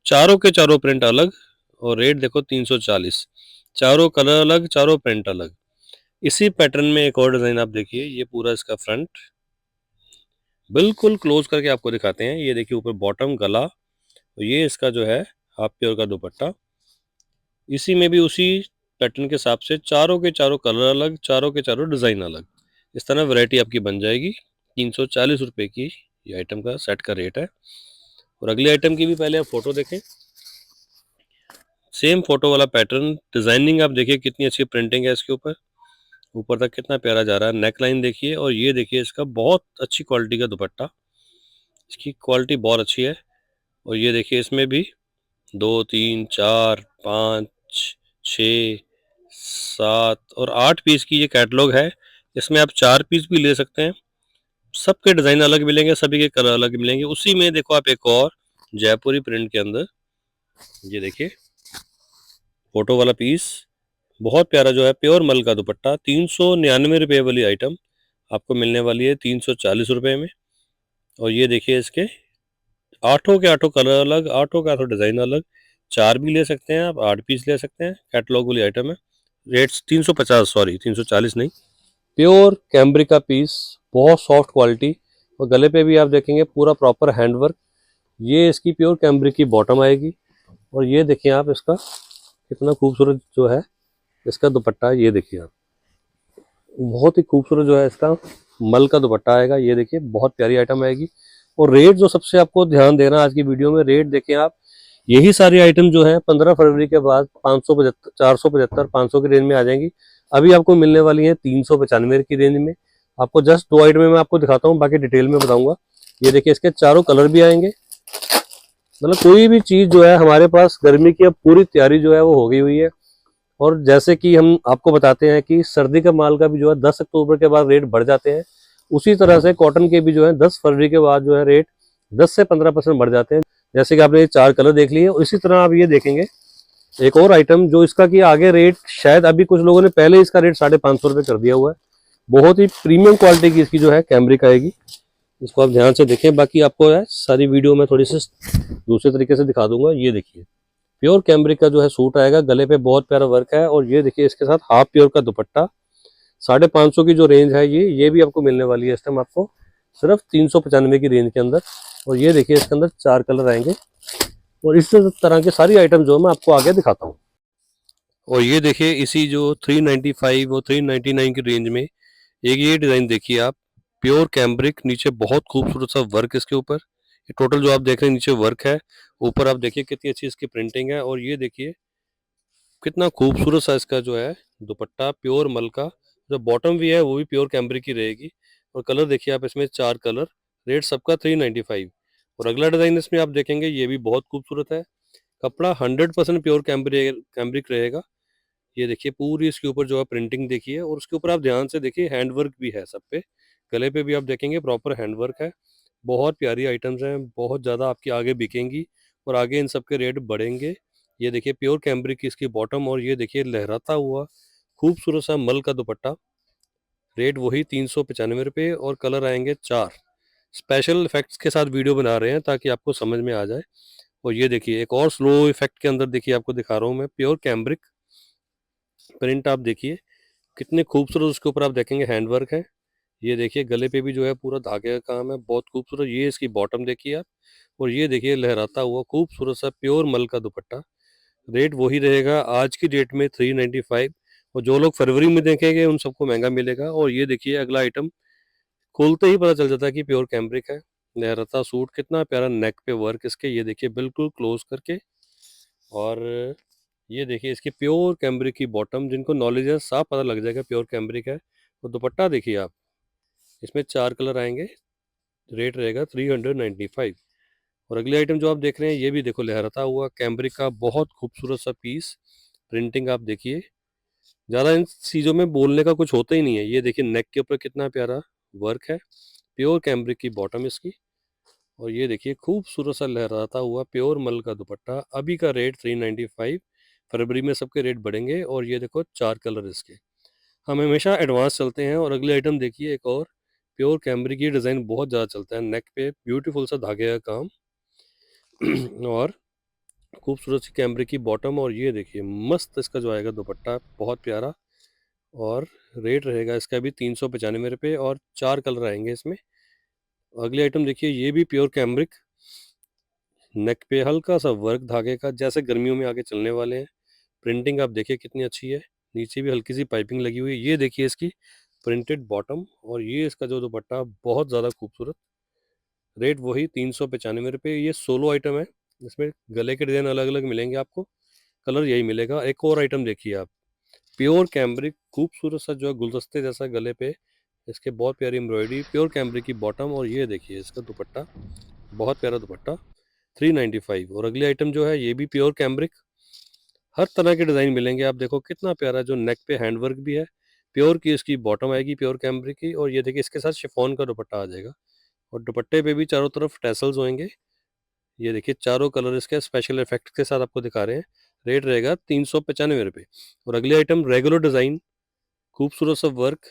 चारों के चारों प्रिंट अलग, और रेट देखो 340। चारों कलर अलग, चारों प्रिंट अलग। इसी पैटर्न में एक और डिज़ाइन आप देखिए, ये पूरा इसका फ्रंट बिल्कुल क्लोज करके आपको दिखाते हैं। ये देखिए ऊपर बॉटम, गला, तो ये इसका जो है हाफ प्योर का दुपट्टा। इसी में भी उसी पैटर्न के हिसाब से चारों के चारों कलर अलग, चारों के चारों डिज़ाइन अलग। इस तरह वैरायटी आपकी बन जाएगी। 340 रुपये की ये आइटम का सेट का रेट है। और अगले आइटम की भी पहले आप फोटो देखें। सेम फोटो वाला पैटर्न, डिजाइनिंग आप देखिए कितनी अच्छी प्रिंटिंग है इसके ऊपर। ऊपर तक कितना प्यारा जा रहा है, नेक लाइन देखिए, और ये देखिए इसका बहुत अच्छी क्वालिटी का दुपट्टा। इसकी क्वालिटी बहुत अच्छी है। और ये देखिए इसमें भी 2 3 4 5 6 7 और 8 पीस की ये कैटलॉग है। इसमें आप 4 पीस भी ले सकते हैं। सबके डिज़ाइन अलग मिलेंगे, सभी के कलर अलग मिलेंगे। उसी में देखो आप एक और जयपुरी प्रिंट के अंदर, ये देखिए फोटो वाला पीस बहुत प्यारा जो है, प्योर मल का दुपट्टा। 399 रुपये वाली आइटम आपको मिलने वाली है 340 रुपये में। और ये देखिए इसके आठों के आठों कलर अलग, आठों के आठों डिज़ाइन अलग। 4 भी ले सकते हैं आप, 8 पीस ले सकते हैं। कैटलॉग वाली आइटम है। रेट्स 350, सॉरी 340 नहीं। प्योर कैम्ब्रिक का पीस, बहुत सॉफ्ट क्वालिटी, और गले पे भी आप देखेंगे पूरा प्रॉपर हैंडवर्क। ये इसकी प्योर कैम्ब्रिक की बॉटम आएगी। और ये देखिए आप इसका कितना खूबसूरत जो है इसका दुपट्टा, ये देखिए आप बहुत ही खूबसूरत जो है इसका मल का दुपट्टा आएगा। ये देखिए बहुत प्यारी आइटम आएगी। और रेट जो सबसे आपको ध्यान देना आज की वीडियो में, रेट देखें आप, यही सारी आइटम जो है 15 फरवरी के बाद 575, 475, 500 की रेंज में आ जाएंगी। अभी आपको मिलने वाली है 395 की रेंज में। आपको जस्ट 2 आइटम मैं आपको दिखाता हूँ, बाकी डिटेल में बताऊंगा। ये देखिए इसके चारों कलर भी आएंगे। मतलब कोई भी चीज जो है हमारे पास गर्मी की अब पूरी तैयारी जो है वो हो गई हुई है। और जैसे कि हम आपको बताते हैं कि सर्दी का माल का भी जो है 10 अक्टूबर के बाद रेट बढ़ जाते हैं, उसी तरह से कॉटन के भी जो है 10 फरवरी के बाद जो है रेट 10 से 15% बढ़ जाते हैं। जैसे कि आपने ये 4 कलर देख लिए, इसी तरह आप ये देखेंगे एक और आइटम जो इसका कि आगे रेट शायद अभी कुछ लोगों ने पहले इसका रेट 550 रुपये कर दिया हुआ है। बहुत ही प्रीमियम क्वालिटी की इसकी जो है कैम्ब्रिक आएगी। इसको आप ध्यान से देखें, बाकी आपको है सारी वीडियो में थोड़ी सी दूसरे तरीके से दिखा दूंगा। ये देखिए प्योर कैम्ब्रिक का जो है सूट आएगा, गले पे बहुत प्यारा वर्क है। और ये देखिए इसके साथ हाफ प्योर का दुपट्टा। 550 की जो रेंज है ये भी आपको मिलने वाली है इस टाइम आपको सिर्फ 395 की रेंज के अंदर। और ये देखिए इसके अंदर 4 कलर आएंगे। और इस तरह के सारी आइटम जो मैं आपको आगे दिखाता हूँ। और ये देखिए इसी जो 395 और 399 की रेंज में एक ये डिज़ाइन देखिए आप, प्योर कैम्ब्रिक, नीचे बहुत खूबसूरत सा वर्क इसके ऊपर। ये टोटल जो आप देख रहे हैं नीचे वर्क है, ऊपर आप देखिए कितनी अच्छी इसकी प्रिंटिंग है। और ये देखिए कितना खूबसूरत सा इसका जो है दुपट्टा, प्योर मल का। जो बॉटम भी है वो भी प्योर कैम्ब्रिक की रहेगी। और कलर देखिए आप, इसमें 4 कलर। रेट सबका 395। और अगला डिज़ाइन इसमें आप देखेंगे ये भी बहुत खूबसूरत है। कपड़ा 100% प्योर कैम्ब्रिक रहेगा। ये देखिए पूरी इसके ऊपर जो है प्रिंटिंग देखिए, और उसके ऊपर आप ध्यान से देखिए हैंडवर्क भी है सब पे। गले पे भी आप देखेंगे प्रॉपर हैंडवर्क है। बहुत प्यारी आइटम्स हैं, बहुत ज़्यादा आपकी आगे बिकेंगी, और आगे इन सब के रेट बढ़ेंगे। ये देखिए प्योर कैम्ब्रिक की इसकी बॉटम, और ये देखिए लहराता हुआ खूबसूरत सा मल का दुपट्टा। रेट वही 395 रुपये, और कलर आएंगे 4। स्पेशल इफेक्ट्स के साथ वीडियो बना रहे हैं ताकि आपको समझ में आ जाए। और ये देखिए एक और स्लो इफेक्ट के अंदर देखिए आपको दिखा रहा हूँ मैं, प्योर कैम्ब्रिक प्रिंट आप देखिए कितने खूबसूरत उसके ऊपर आप देखेंगे हैंडवर्क है। ये देखिए गले पे भी जो है पूरा धागे का काम है, बहुत खूबसूरत। ये इसकी बॉटम देखिए आप। और ये देखिए लहराता हुआ खूबसूरत सा प्योर मल का दुपट्टा। रेट वही रहेगा आज की डेट में 395। और जो लोग फरवरी में देखेंगे उन सबको महंगा मिलेगा। और ये देखिए अगला आइटम खोलते ही पता चल जाता है कि प्योर कैम्ब्रिक है। लहराता सूट, कितना प्यारा नेक पे वर्क इसके, ये देखिए बिल्कुल क्लोज करके। और ये देखिए इसकी प्योर कैम्ब्रिक की बॉटम, जिनको नॉलेज है साफ पता लग जाएगा प्योर कैम्ब्रिक है। और दुपट्टा देखिए आप, इसमें 4 कलर आएंगे, रेट रहेगा 395। और अगली आइटम जो आप देख रहे हैं ये भी देखो लहराता हुआ कैम्ब्रिक का बहुत खूबसूरत सा पीस। प्रिंटिंग आप देखिए, ज़्यादा इन चीज़ों में बोलने का कुछ होता ही नहीं है। ये देखिए नेक के ऊपर कितना प्यारा वर्क है, प्योर कैम्ब्रिक की बॉटम इसकी। और ये देखिए खूबसूरत सा लहराता हुआ प्योर मल का दुपट्टा। अभी का रेट 395, फरवरी में सबके रेट बढ़ेंगे। और ये देखो 4 कलर इसके। हम हमेशा एडवांस चलते हैं। और अगली आइटम देखिए एक और प्योर कैम्ब्रिक की डिज़ाइन बहुत ज़्यादा चलता है, नेक पे ब्यूटीफुल सा धागे का काम और खूबसूरत सी कैम्ब्रिक की बॉटम। और ये देखिए मस्त इसका जो आएगा दुपट्टा बहुत प्यारा। और रेट रहेगा इसका भी 395 रुपये और 4 कलर आएंगे इसमें। अगली आइटम देखिए ये भी प्योर कैम्ब्रिक, नेक पे हल्का सा वर्क धागे का, जैसे गर्मियों में आगे चलने वाले हैं। प्रिंटिंग आप देखिए कितनी अच्छी है, नीचे भी हल्की सी पाइपिंग लगी हुई है। ये देखिए इसकी प्रिंटेड बॉटम और ये इसका जो दुपट्टा बहुत ज़्यादा खूबसूरत। रेट वही 395 रुपये। ये सोलो आइटम है, इसमें गले के डिज़ाइन अलग अलग मिलेंगे आपको, कलर यही मिलेगा। एक और आइटम देखिए आप, प्योर कैम्ब्रिक खूबसूरत सा जो है गुलदस्ते जैसा गले पे, इसके बहुत प्यारी एम्ब्रॉयडरी, प्योर कैम्ब्रिक की बॉटम। और ये देखिए इसका दुपट्टा बहुत प्यारा दुपट्टा, 395। और अगली आइटम जो है ये भी प्योर कैम्ब्रिक, हर तरह के डिज़ाइन मिलेंगे। आप देखो कितना प्यारा, जो नेक पे हैंडवर्क भी है, प्योर की इसकी बॉटम आएगी प्योर कैम्ब्रिक की। और ये देखिए इसके साथ शिफॉन का दुपट्टा आ जाएगा। और दुपट्टे पे भी चारों तरफ टैसल्स होंगे। ये देखिए चारों कलर इसके स्पेशल इफेक्ट के साथ आपको दिखा रहे हैं। रेट रहेगा 395 रुपये। और अगली आइटम रेगुलर डिज़ाइन, खूबसूरत सा वर्क।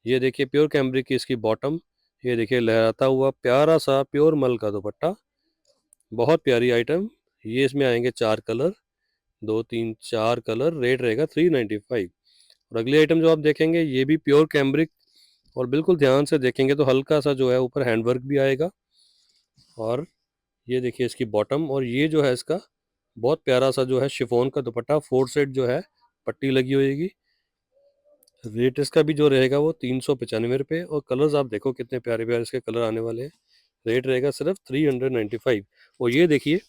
ये देखिए प्योर कैम्ब्रिक की इसकी बॉटम। ये देखिए लहराता हुआ प्यारा सा प्योर मल का दुपट्टा, बहुत प्यारी आइटम। ये इसमें आएंगे 4 कलर, 2 3 4 कलर। रेट रहेगा 395। और अगली आइटम जो आप देखेंगे ये भी प्योर कैम्ब्रिक, और बिल्कुल ध्यान से देखेंगे तो हल्का सा जो है ऊपर हैंडवर्क भी आएगा। और ये देखिए इसकी बॉटम। और ये जो है इसका बहुत प्यारा सा जो है शिफॉन का दुपट्टा, 4 सेट जो है पट्टी लगी होगी। रेट इसका भी जो रहेगा वो 395 रुपये। और कलर्स आप देखो कितने प्यारे प्यारे इसके कलर आने वाले हैं। रेट रहेगा सिर्फ 395। और ये देखिए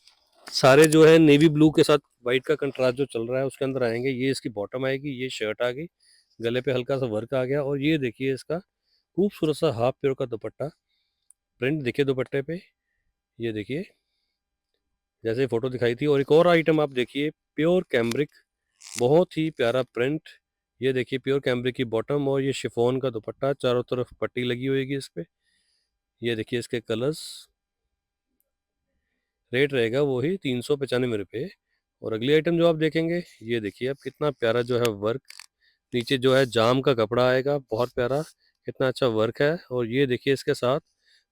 सारे जो है नेवी ब्लू के साथ वाइट का कंट्रास्ट जो चल रहा है उसके अंदर आएंगे। ये इसकी बॉटम आएगी, ये शर्ट आ गई, गले पे हल्का सा वर्क आ गया। और ये देखिए इसका खूबसूरत सा हाफ प्योर का दुपट्टा, प्रिंट देखिए दुपट्टे पे, ये देखिए जैसे फोटो दिखाई थी। और एक और आइटम आप देखिए प्योर कैम्ब्रिक, बहुत ही प्यारा प्रिंट। ये देखिए प्योर कैम्ब्रिक की बॉटम और ये शिफॉन का दुपट्टा, चारों तरफ पट्टी लगी होगी इस पे। ये देखिए इसके कलर्स। रेट रहेगा वही 395 रुपये। और अगली आइटम जो आप देखेंगे ये देखिए आप कितना प्यारा जो है वर्क, नीचे जो है जाम का कपड़ा आएगा बहुत प्यारा, कितना अच्छा वर्क है। और ये देखिए इसके साथ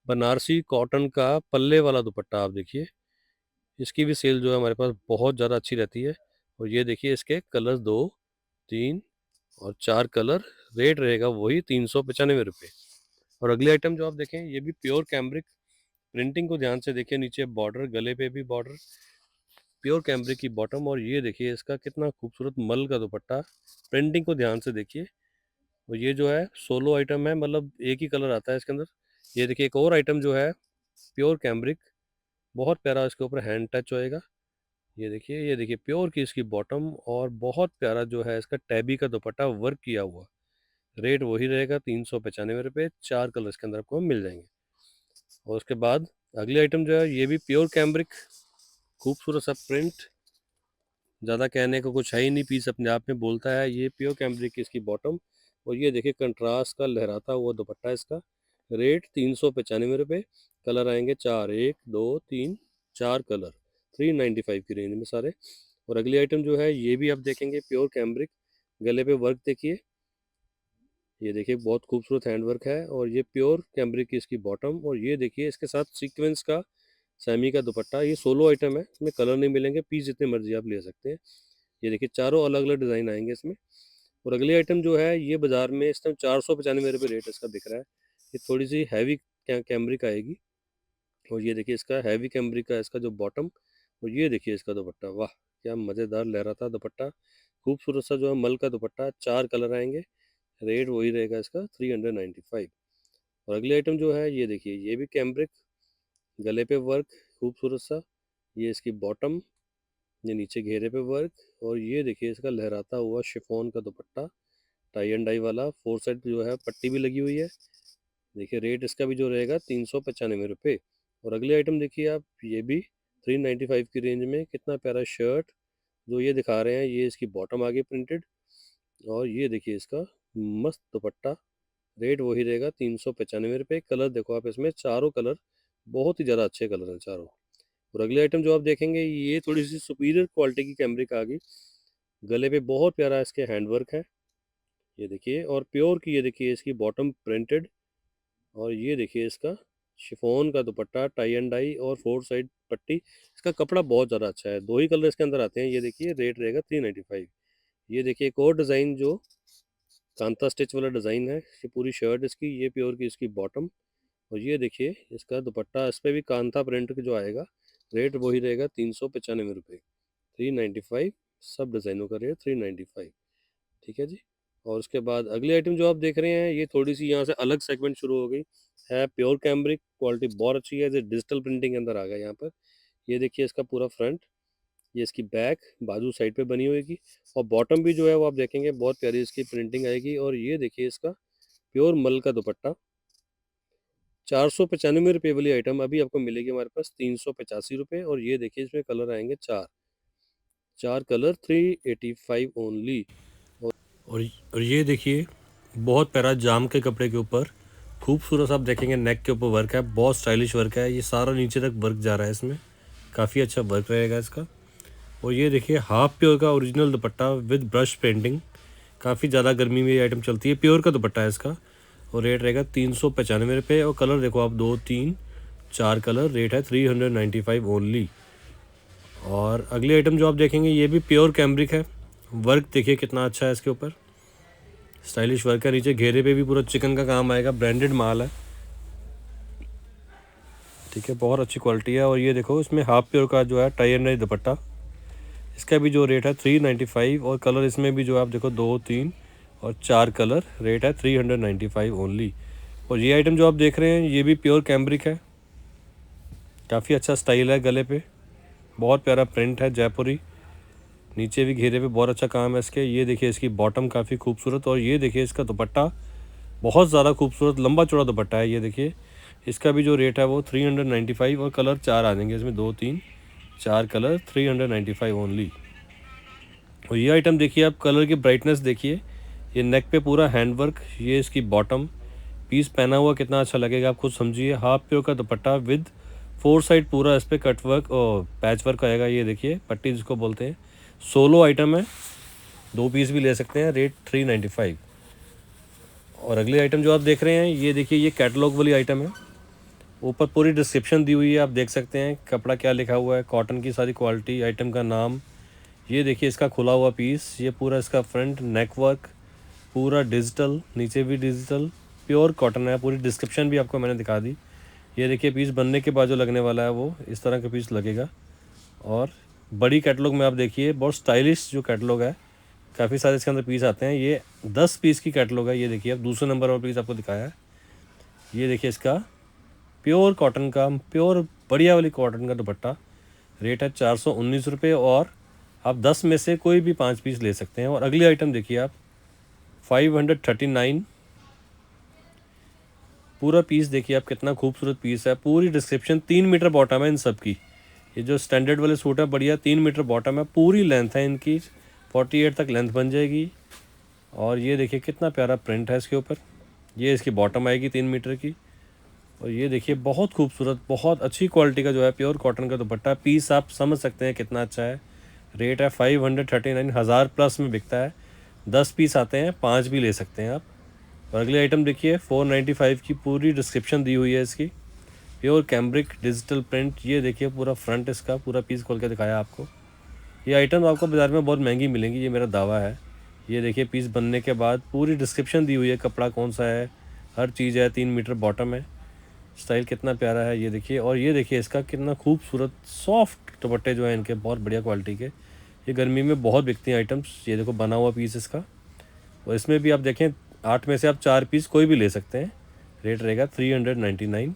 बनारसी कॉटन का पल्ले वाला दुपट्टा आप देखिए, इसकी भी सेल जो है हमारे पास बहुत ज़्यादा अच्छी रहती है। और ये देखिए इसके कलर 2 3 और 4 कलर। रेट रहेगा वही 395 रुपये। और अगली आइटम जो आप देखें ये भी प्योर कैम्ब्रिक, प्रिंटिंग को ध्यान से देखिए, नीचे बॉर्डर, गले पे भी बॉर्डर, प्योर कैम्ब्रिक की बॉटम। और ये देखिए इसका कितना खूबसूरत मल का दुपट्टा, प्रिंटिंग को ध्यान से देखिए। और ये जो है सोलो आइटम है, मतलब एक ही कलर आता है इसके अंदर। ये देखिए एक और आइटम जो है प्योर कैम्ब्रिक, बहुत प्यारा इसके ऊपर हैंड टच होएगा। ये देखिए प्योर की इसकी बॉटम और बहुत प्यारा जो है इसका टैबी का दुपट्टा वर्क किया हुआ। रेट वही रहेगा 395 रुपये। 4 कलर इसके अंदर आपको मिल जाएंगे। और उसके बाद अगली आइटम जो है ये भी प्योर कैम्ब्रिक, खूबसूरत सा प्रिंट, ज़्यादा कहने को कुछ है ही नहीं, पीस अपने आप में बोलता है। ये प्योर कैम्ब्रिक की इसकी बॉटम और ये देखिए कंट्रास्ट का लहराता हुआ दुपट्टा इसका। रेट 395 रुपये। कलर आएंगे 4, 1 2 3 4 कलर, 395 की रेंज में सारे। और अगली आइटम जो है ये भी आप देखेंगे प्योर कैम्ब्रिक, गले पे वर्क देखिए, ये देखिए बहुत खूबसूरत हैंड वर्क है। और ये प्योर कैम्ब्रिक की इसकी बॉटम। और ये देखिए इसके साथ सीक्वेंस का सैमी का दुपट्टा। ये सोलो आइटम है, इसमें कलर नहीं मिलेंगे, पीस जितने मर्जी आप ले सकते हैं। ये देखिए चारों अलग अलग डिज़ाइन आएंगे इसमें। और अगली आइटम जो है ये बाजार में इस टाइम 495 रुपये रेट इसका बिक रहा है। ये थोड़ी सी हैवी कैम्ब्रिक आएगी। और ये देखिए इसका हैवी कैम्ब्रिक का इसका जो बॉटम, और ये देखिए इसका दुपट्टा, वाह क्या मज़ेदार लहराता दुपट्टा, खूबसूरत सा जो है मल का दुपट्टा, 4 कलर आएंगे। रेट वही रहेगा इसका 395। और अगली आइटम जो है ये देखिए ये भी कैम्ब्रिक, गले पे वर्क खूबसूरत सा, ये इसकी बॉटम, ये नीचे घेरे पे वर्क, और ये देखिए इसका लहराता हुआ शिफॉन का दुपट्टा, टाई एंड डाई वाला, 4 साइड जो है पट्टी भी लगी हुई है। देखिए रेट इसका भी जो रहेगा 395 रुपये। और अगली आइटम देखिए आप, ये भी 395 की रेंज में कितना प्यारा शर्ट जो ये दिखा रहे हैं, ये इसकी बॉटम आगे प्रिंटेड, और ये देखिए इसका मस्त दुपट्टा। रेट वही रहेगा 395 रुपये। कलर देखो आप, इसमें चारों कलर बहुत ही ज़्यादा अच्छे कलर हैं चारों। और अगली आइटम जो आप देखेंगे, ये थोड़ी सी सुपीरियर क्वालिटी की कैमरिक आ गई। गले पे बहुत प्यारा इसके हैंडवर्क है, ये देखिए, और प्योर की ये देखिए इसकी बॉटम प्रिंटेड, और ये देखिए इसका शिफॉन का दुपट्टा, टाई एंड डाई और 4 साइड पट्टी। इसका कपड़ा बहुत ज़्यादा अच्छा है, 2 ही कलर इसके अंदर आते हैं। ये देखिए रेट रहेगा 395। ये देखिए एक और डिज़ाइन जो कांता स्टिच वाला डिज़ाइन है, ये पूरी शर्ट इसकी, ये प्योर की इसकी बॉटम, और ये देखिए इसका दुपट्टा, इस पर भी कांता प्रिंट जो आएगा। रेट वही रहेगा 395 रुपये, 395। सब डिज़ाइनों का रेट 395, ठीक है जी। और उसके बाद अगली आइटम जो आप देख रहे हैं, ये थोड़ी सी यहाँ से अलग सेगमेंट शुरू हो गई है। प्योर कैमरिक, क्वालिटी बहुत अच्छी है, डिजिटल प्रिंटिंग के अंदर आ गया यहाँ पर। ये देखिए इसका पूरा फ्रंट, ये इसकी बैक बाजू साइड पे बनी होगी, और बॉटम भी जो है वो आप देखेंगे बहुत प्यारी इसकी प्रिंटिंग आएगी। और ये देखिए इसका प्योर मल का दुपट्टा। 495 रुपये वाली आइटम अभी आपको मिलेगी हमारे पास 385 रुपये। और ये देखिए इसमें कलर आएंगे चार, चार कलर 385 ओनली। और और ये देखिए बहुत प्यारा जाम के कपड़े के ऊपर खूबसूरत आप देखेंगे नेक के ऊपर वर्क है, बहुत स्टाइलिश वर्क है। ये सारा नीचे तक वर्क जा रहा है, इसमें काफ़ी अच्छा वर्क रहेगा इसका। और ये देखिए हाफ प्योर का original dupatta with brush painting, काफ़ी ज़्यादा गर्मी में ये आइटम चलती है। प्योर का दुपट्टा है इसका, और रेट रहेगा 395 रुपये। और कलर देखो आप, 2 3 4 कलर, रेट है 395 ओनली। और अगली आइटम जो आप देखेंगे, ये भी प्योर कैमरिक है। वर्क देखिए कितना अच्छा है इसके ऊपर, स्टाइलिश वर्क है। नीचे घेरे पे भी पूरा चिकन का काम आएगा, ब्रांडेड माल है, ठीक है, बहुत अच्छी क्वालिटी है। और ये देखो इसमें हाफ प्योर का जो है टाई एंड डाई दुपट्टा, इसका भी जो रेट है 395। और कलर इसमें भी जो आप देखो 2 3 और 4 कलर, रेट है 395 ओनली। और ये आइटम जो आप देख रहे हैं, ये भी प्योर कैमरिक है, काफ़ी अच्छा स्टाइल है। गले पे बहुत प्यारा प्रिंट है जयपुरी, नीचे भी घेरे पे बहुत अच्छा काम है इसके। ये देखिए इसकी बॉटम काफ़ी खूबसूरत, और ये देखिए इसका दुपट्टा बहुत ज़्यादा खूबसूरत लंबा चौड़ा दुपट्टा है। ये देखिए इसका भी जो रेट है वो 395। और कलर चार आ जाएंगे इसमें, 2 3 4 कलर, 395 ओनली। और ये आइटम देखिए आप, कलर की ब्राइटनेस देखिए, ये नेक पे पूरा हैंडवर्क, ये इसकी बॉटम पीस पहना हुआ कितना अच्छा लगेगा आप खुद समझिए। हाफ प्योर का दुपट्टा विद 4 साइड पूरा इस पर कट वर्क और पैच वर्क आएगा। ये देखिए पट्टी जिसको बोलते हैं, सोलो आइटम है, 2 पीस भी ले सकते हैं, रेट 395। और अगली आइटम जो आप देख रहे हैं, ये देखिए ये कैटलॉग वाली आइटम है, ऊपर पूरी डिस्क्रिप्शन दी हुई है, आप देख सकते हैं कपड़ा क्या लिखा हुआ है, कॉटन की सारी क्वालिटी, आइटम का नाम। ये देखिए इसका खुला हुआ पीस, ये पूरा इसका फ्रंट नेक वर्क पूरा डिजिटल, नीचे भी डिजिटल, प्योर कॉटन है। पूरी डिस्क्रिप्शन भी आपको मैंने दिखा दी। ये देखिए पीस बनने के बाद जो लगने वाला है वो इस तरह का पीस लगेगा। और बड़ी कैटलॉग में आप देखिए बहुत स्टाइलिश जो कैटलॉग है, काफ़ी सारे इसके अंदर पीस आते हैं। ये 10 पीस की कैटलॉग है। ये देखिए अब दूसरे नंबर और पीस आपको दिखाया है, ये देखिए इसका प्योर कॉटन का, प्योर बढ़िया वाली कॉटन का दुपट्टा, रेट है 419 रुपये। और आप 10 में से कोई भी 5 पीस ले सकते हैं। और अगली आइटम देखिए आप, 539, पूरा पीस देखिए आप कितना खूबसूरत पीस है। पूरी डिस्क्रिप्शन, 3 मीटर बॉटम है इन सब की। ये जो स्टैंडर्ड वाले सूट है बढ़िया 3 मीटर बॉटम है, पूरी लेंथ है इनकी, 48 तक लेंथ बन जाएगी। और ये देखिए कितना प्यारा प्रिंट है इसके ऊपर, ये इसकी बॉटम आएगी 3 मीटर की। और ये देखिए बहुत खूबसूरत, बहुत अच्छी क्वालिटी का जो है प्योर कॉटन का दुपट्टा। पीस आप समझ सकते हैं कितना अच्छा है। रेट है 539, 1000 प्लस में बिकता है। 10 पीस आते हैं, 5 भी ले सकते हैं आप। और अगली आइटम देखिए 495 की, पूरी डिस्क्रिप्शन दी हुई है इसकी, प्योर कैम्ब्रिक डिजिटल प्रिंट। ये देखिए पूरा फ्रंट इसका, पूरा पीस खोल के दिखाया आपको। ये आइटम आपको बाज़ार में बहुत महंगी मिलेंगी, ये मेरा दावा है। ये देखिए पीस बनने के बाद पूरी डिस्क्रिप्शन दी हुई है, कपड़ा कौन सा है, हर चीज़ है, 3 मीटर बॉटम है, स्टाइल कितना प्यारा है ये देखिए। और ये देखिए इसका कितना खूबसूरत सॉफ्ट दुपट्टे जो हैं इनके, बहुत बढ़िया क्वालिटी के। ये गर्मी में बहुत बिकती हैं आइटम्स। ये देखो बना हुआ पीस इसका, और इसमें भी आप देखें 8 में से आप 4 पीस कोई भी ले सकते हैं। रेट रहेगा 399।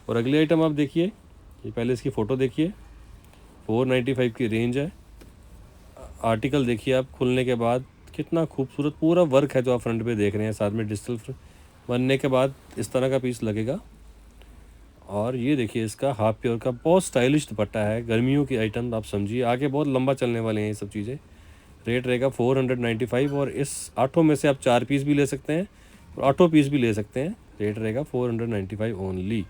और अगली आइटम आप देखिए, ये पहले इसकी फ़ोटो देखिए, 495 की रेंज है। आर्टिकल देखिए आप खुलने के बाद कितना खूबसूरत पूरा वर्क है जो आप फ्रंट पे देख रहे हैं, साथ में डिजिटल बनने के बाद इस तरह का पीस लगेगा। और ये देखिए इसका हाफ प्योर का बहुत स्टाइलिश दुपट्टा है, गर्मियों की आइटम आप समझिए, आगे बहुत लंबा चलने वाले हैं ये सब चीज़ें। रेट रहेगा 495 और इस 8 में से आप 4 पीस भी ले सकते हैं और 8 पीस भी ले सकते हैं। रेट रहेगा 495 ओनली।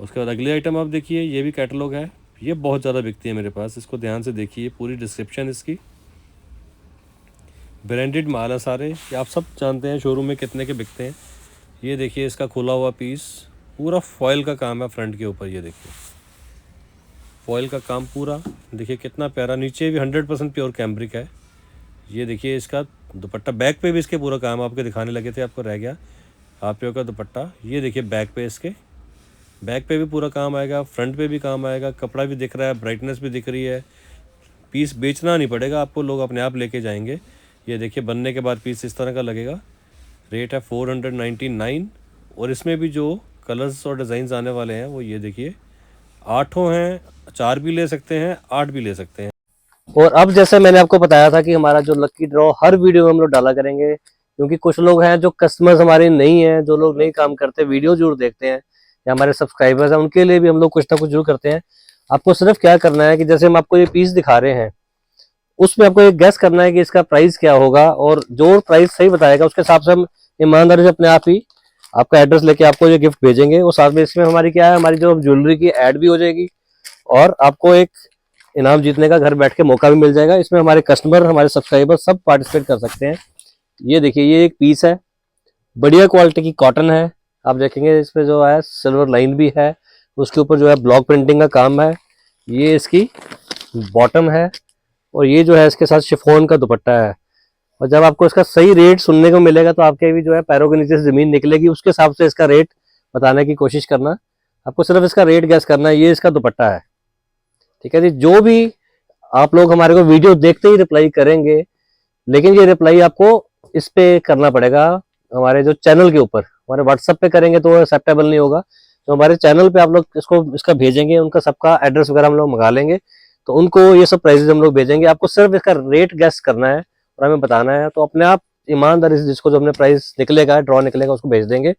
उसके बाद अगली आइटम आप देखिए, ये भी कैटलॉग है, ये बहुत ज़्यादा बिकती है मेरे पास, इसको ध्यान से देखिए, पूरी डिस्क्रिप्शन इसकी। ब्रांडेड माल है सारे, ये आप सब जानते हैं शोरूम में कितने के बिकते हैं। ये देखिए इसका खुला हुआ पीस, पूरा फॉयल का काम है फ्रंट के ऊपर, ये देखिए फॉयल का काम पूरा, देखिए कितना प्यारा, नीचे भी 100% प्योर कैम्ब्रिक है। ये देखिए इसका दुपट्टा, बैक पे भी इसके पूरा काम आपके दिखाने लगे थे, आपको रह गया हाफ प्योर का दुपट्टा। ये देखिए बैक पे इसके, बैक पे भी पूरा काम आएगा, फ्रंट पे भी काम आएगा, कपड़ा भी दिख रहा है, ब्राइटनेस भी दिख रही है, पीस बेचना नहीं पड़ेगा आपको, लोग अपने आप लेके जाएंगे। ये देखिए बनने के बाद पीस इस तरह का लगेगा। रेट है 499 और इसमें भी जो कलर्स और डिज़ाइंस आने वाले हैं वो ये देखिए, 8 हैं, 4 भी ले सकते हैं, 8 भी ले सकते हैं। और अब जैसे मैंने आपको बताया था कि हमारा जो लकी ड्रॉ हर वीडियो में हम लोग डाला करेंगे, क्योंकि कुछ लोग हैं जो कस्टमर्स हमारे नहीं हैं, जो लोग नहीं काम करते, वीडियो जरूर देखते हैं या हमारे सब्सक्राइबर्स हैं, उनके लिए भी हम लोग कुछ ना कुछ जरूर करते हैं। आपको सिर्फ क्या करना है कि जैसे हम आपको ये पीस दिखा रहे हैं, उसमें आपको एक गेस करना है कि इसका प्राइस क्या होगा, और जो प्राइस सही बताएगा उसके हिसाब से हम ईमानदारी से अपने आप ही आपका एड्रेस लेके आपको ये गिफ्ट भेजेंगे। और साथ में इसमें हमारी क्या है, हमारी जो ज्वेलरी की एड भी हो जाएगी और आपको एक इनाम जीतने का घर बैठ के मौका भी मिल जाएगा। इसमें हमारे कस्टमर, हमारे सब्सक्राइबर सब पार्टिसिपेट कर सकते हैं। ये देखिए ये एक पीस है, बढ़िया क्वालिटी की कॉटन है। आप देखेंगे इसमें जो है सिल्वर लाइन भी है, उसके ऊपर जो है ब्लॉक प्रिंटिंग का काम है। ये इसकी बॉटम है और ये जो है इसके साथ शिफॉन का दुपट्टा है। और जब आपको इसका सही रेट सुनने को मिलेगा तो आपके भी जो है पैरों के नीचे से जमीन निकलेगी, उसके हिसाब से इसका रेट बताने की कोशिश करना। आपको सिर्फ इसका रेट गैस करना है। ये इसका दुपट्टा है, ठीक है जी। जो भी आप लोग हमारे को वीडियो देखते ही रिप्लाई करेंगे, लेकिन ये रिप्लाई आपको इस पे करना पड़ेगा, हमारे जो चैनल के ऊपर। हमारे व्हाट्सएप पे करेंगे तो एक्सेप्टेबल नहीं होगा। तो हमारे चैनल पे आप लोग इसको इसका भेजेंगे, उनका सबका एड्रेस वगैरह हम लोग मंगा लेंगे, तो उनको ये सब प्राइजेस हम लोग भेजेंगे। आपको सिर्फ इसका रेट गैस करना है और हमें बताना है, तो अपने आप ईमानदारी से जिसको जो अपने प्राइस निकलेगा, ड्रॉ निकलेगा, उसको भेज देंगे।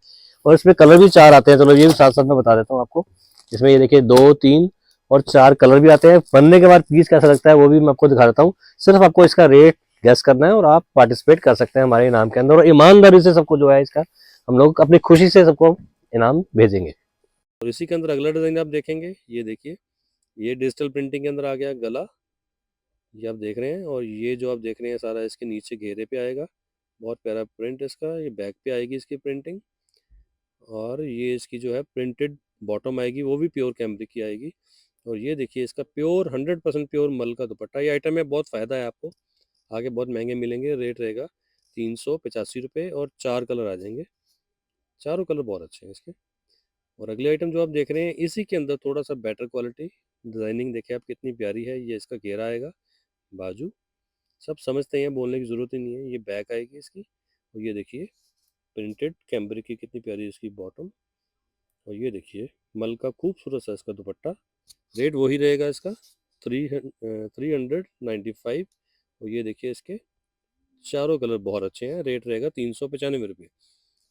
और इसमें कलर भी 4 आते हैं, चलो ये भी साथ साथ में बता देता हूँ आपको। इसमें ये देखिए 2, 3 और 4 कलर भी आते हैं। बनने के बाद पीस कैसा लगता है वो भी मैं आपको दिखा देता हूँ। सिर्फ आपको इसका रेट गैस करना है और आप पार्टिसिपेट कर सकते हैं हमारे इनाम के अंदर, और ईमानदारी से सबको जो है इसका हम लोग अपनी खुशी से सबको इनाम भेजेंगे। और इसी के अंदर अगला डिज़ाइन आप देखेंगे, ये देखिए, ये डिजिटल प्रिंटिंग के अंदर आ गया गला, ये आप देख रहे हैं, और ये जो आप देख रहे हैं सारा इसके नीचे घेरे पे आएगा, बहुत प्यारा प्रिंट इसका, ये बैक पे आएगी इसकी प्रिंटिंग। और ये इसकी जो है प्रिंटेड बॉटम आएगी, वो भी प्योर कैम्ब्रिक की आएगी। और ये देखिए इसका प्योर 100% प्योर मल का दुपट्टा। ये आइटम में बहुत फ़ायदा है आपको, आगे बहुत महंगे मिलेंगे। रेट रहेगा 385 रुपये और 4 कलर आ जाएंगे, चारों कलर बहुत अच्छे हैं इसके। और अगले आइटम जो आप देख रहे हैं, इसी के अंदर थोड़ा सा बेटर क्वालिटी डिज़ाइनिंग देखिए आप कितनी प्यारी है। ये इसका घेरा आएगा, बाजू सब समझते हैं, बोलने की ज़रूरत ही नहीं है। ये बैक आएगी इसकी, और ये देखिए प्रिंटेड कैम्ब्रिक की कितनी प्यारी इसकी बॉटम। और ये देखिए मल का खूबसूरत सा इसका दुपट्टा। रेट वही रहेगा इसका 395। और ये देखिए इसके चारों कलर बहुत अच्छे हैं। रेट रहेगा 395 रुपये।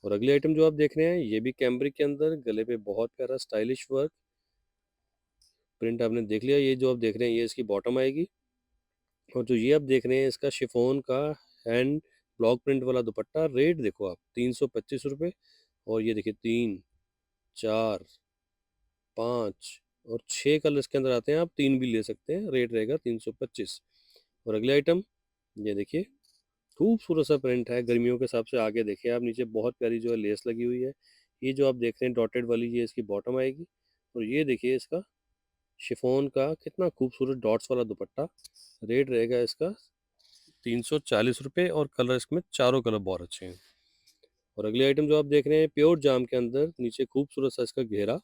और अगली आइटम जो आप देख रहे हैं, ये भी कैम्ब्रिक के अंदर, गले पे बहुत प्यारा स्टाइलिश वर्क प्रिंट आपने देख लिया। ये जो आप देख रहे हैं ये इसकी बॉटम आएगी। और जो ये आप देख रहे हैं इसका शिफॉन का हैंड ब्लॉक प्रिंट वाला दुपट्टा। रेट देखो आप 325 रुपये। और ये देखिए 3, 4, 5 और 6 कलर इसके अंदर आते हैं, आप 3 भी ले सकते हैं। रेट रहेगा 325। और अगले आइटम ये देखिए, खूबसूरत सा प्रिंट है गर्मियों के हिसाब से। आगे देखिए आप, नीचे बहुत प्यारी जो है लेस लगी हुई है। ये जो आप देख रहे हैं डॉटेड वाली, ये इसकी बॉटम आएगी। और ये देखिए इसका शिफॉन का कितना खूबसूरत डॉट्स वाला दुपट्टा। रेट रहेगा इसका 340 रुपये और कलर इसमें चारों कलर बहुत अच्छे हैं। और अगली आइटम जो आप देख रहे हैं, प्योर जाम के अंदर, नीचे खूबसूरत सा इसका घेरा।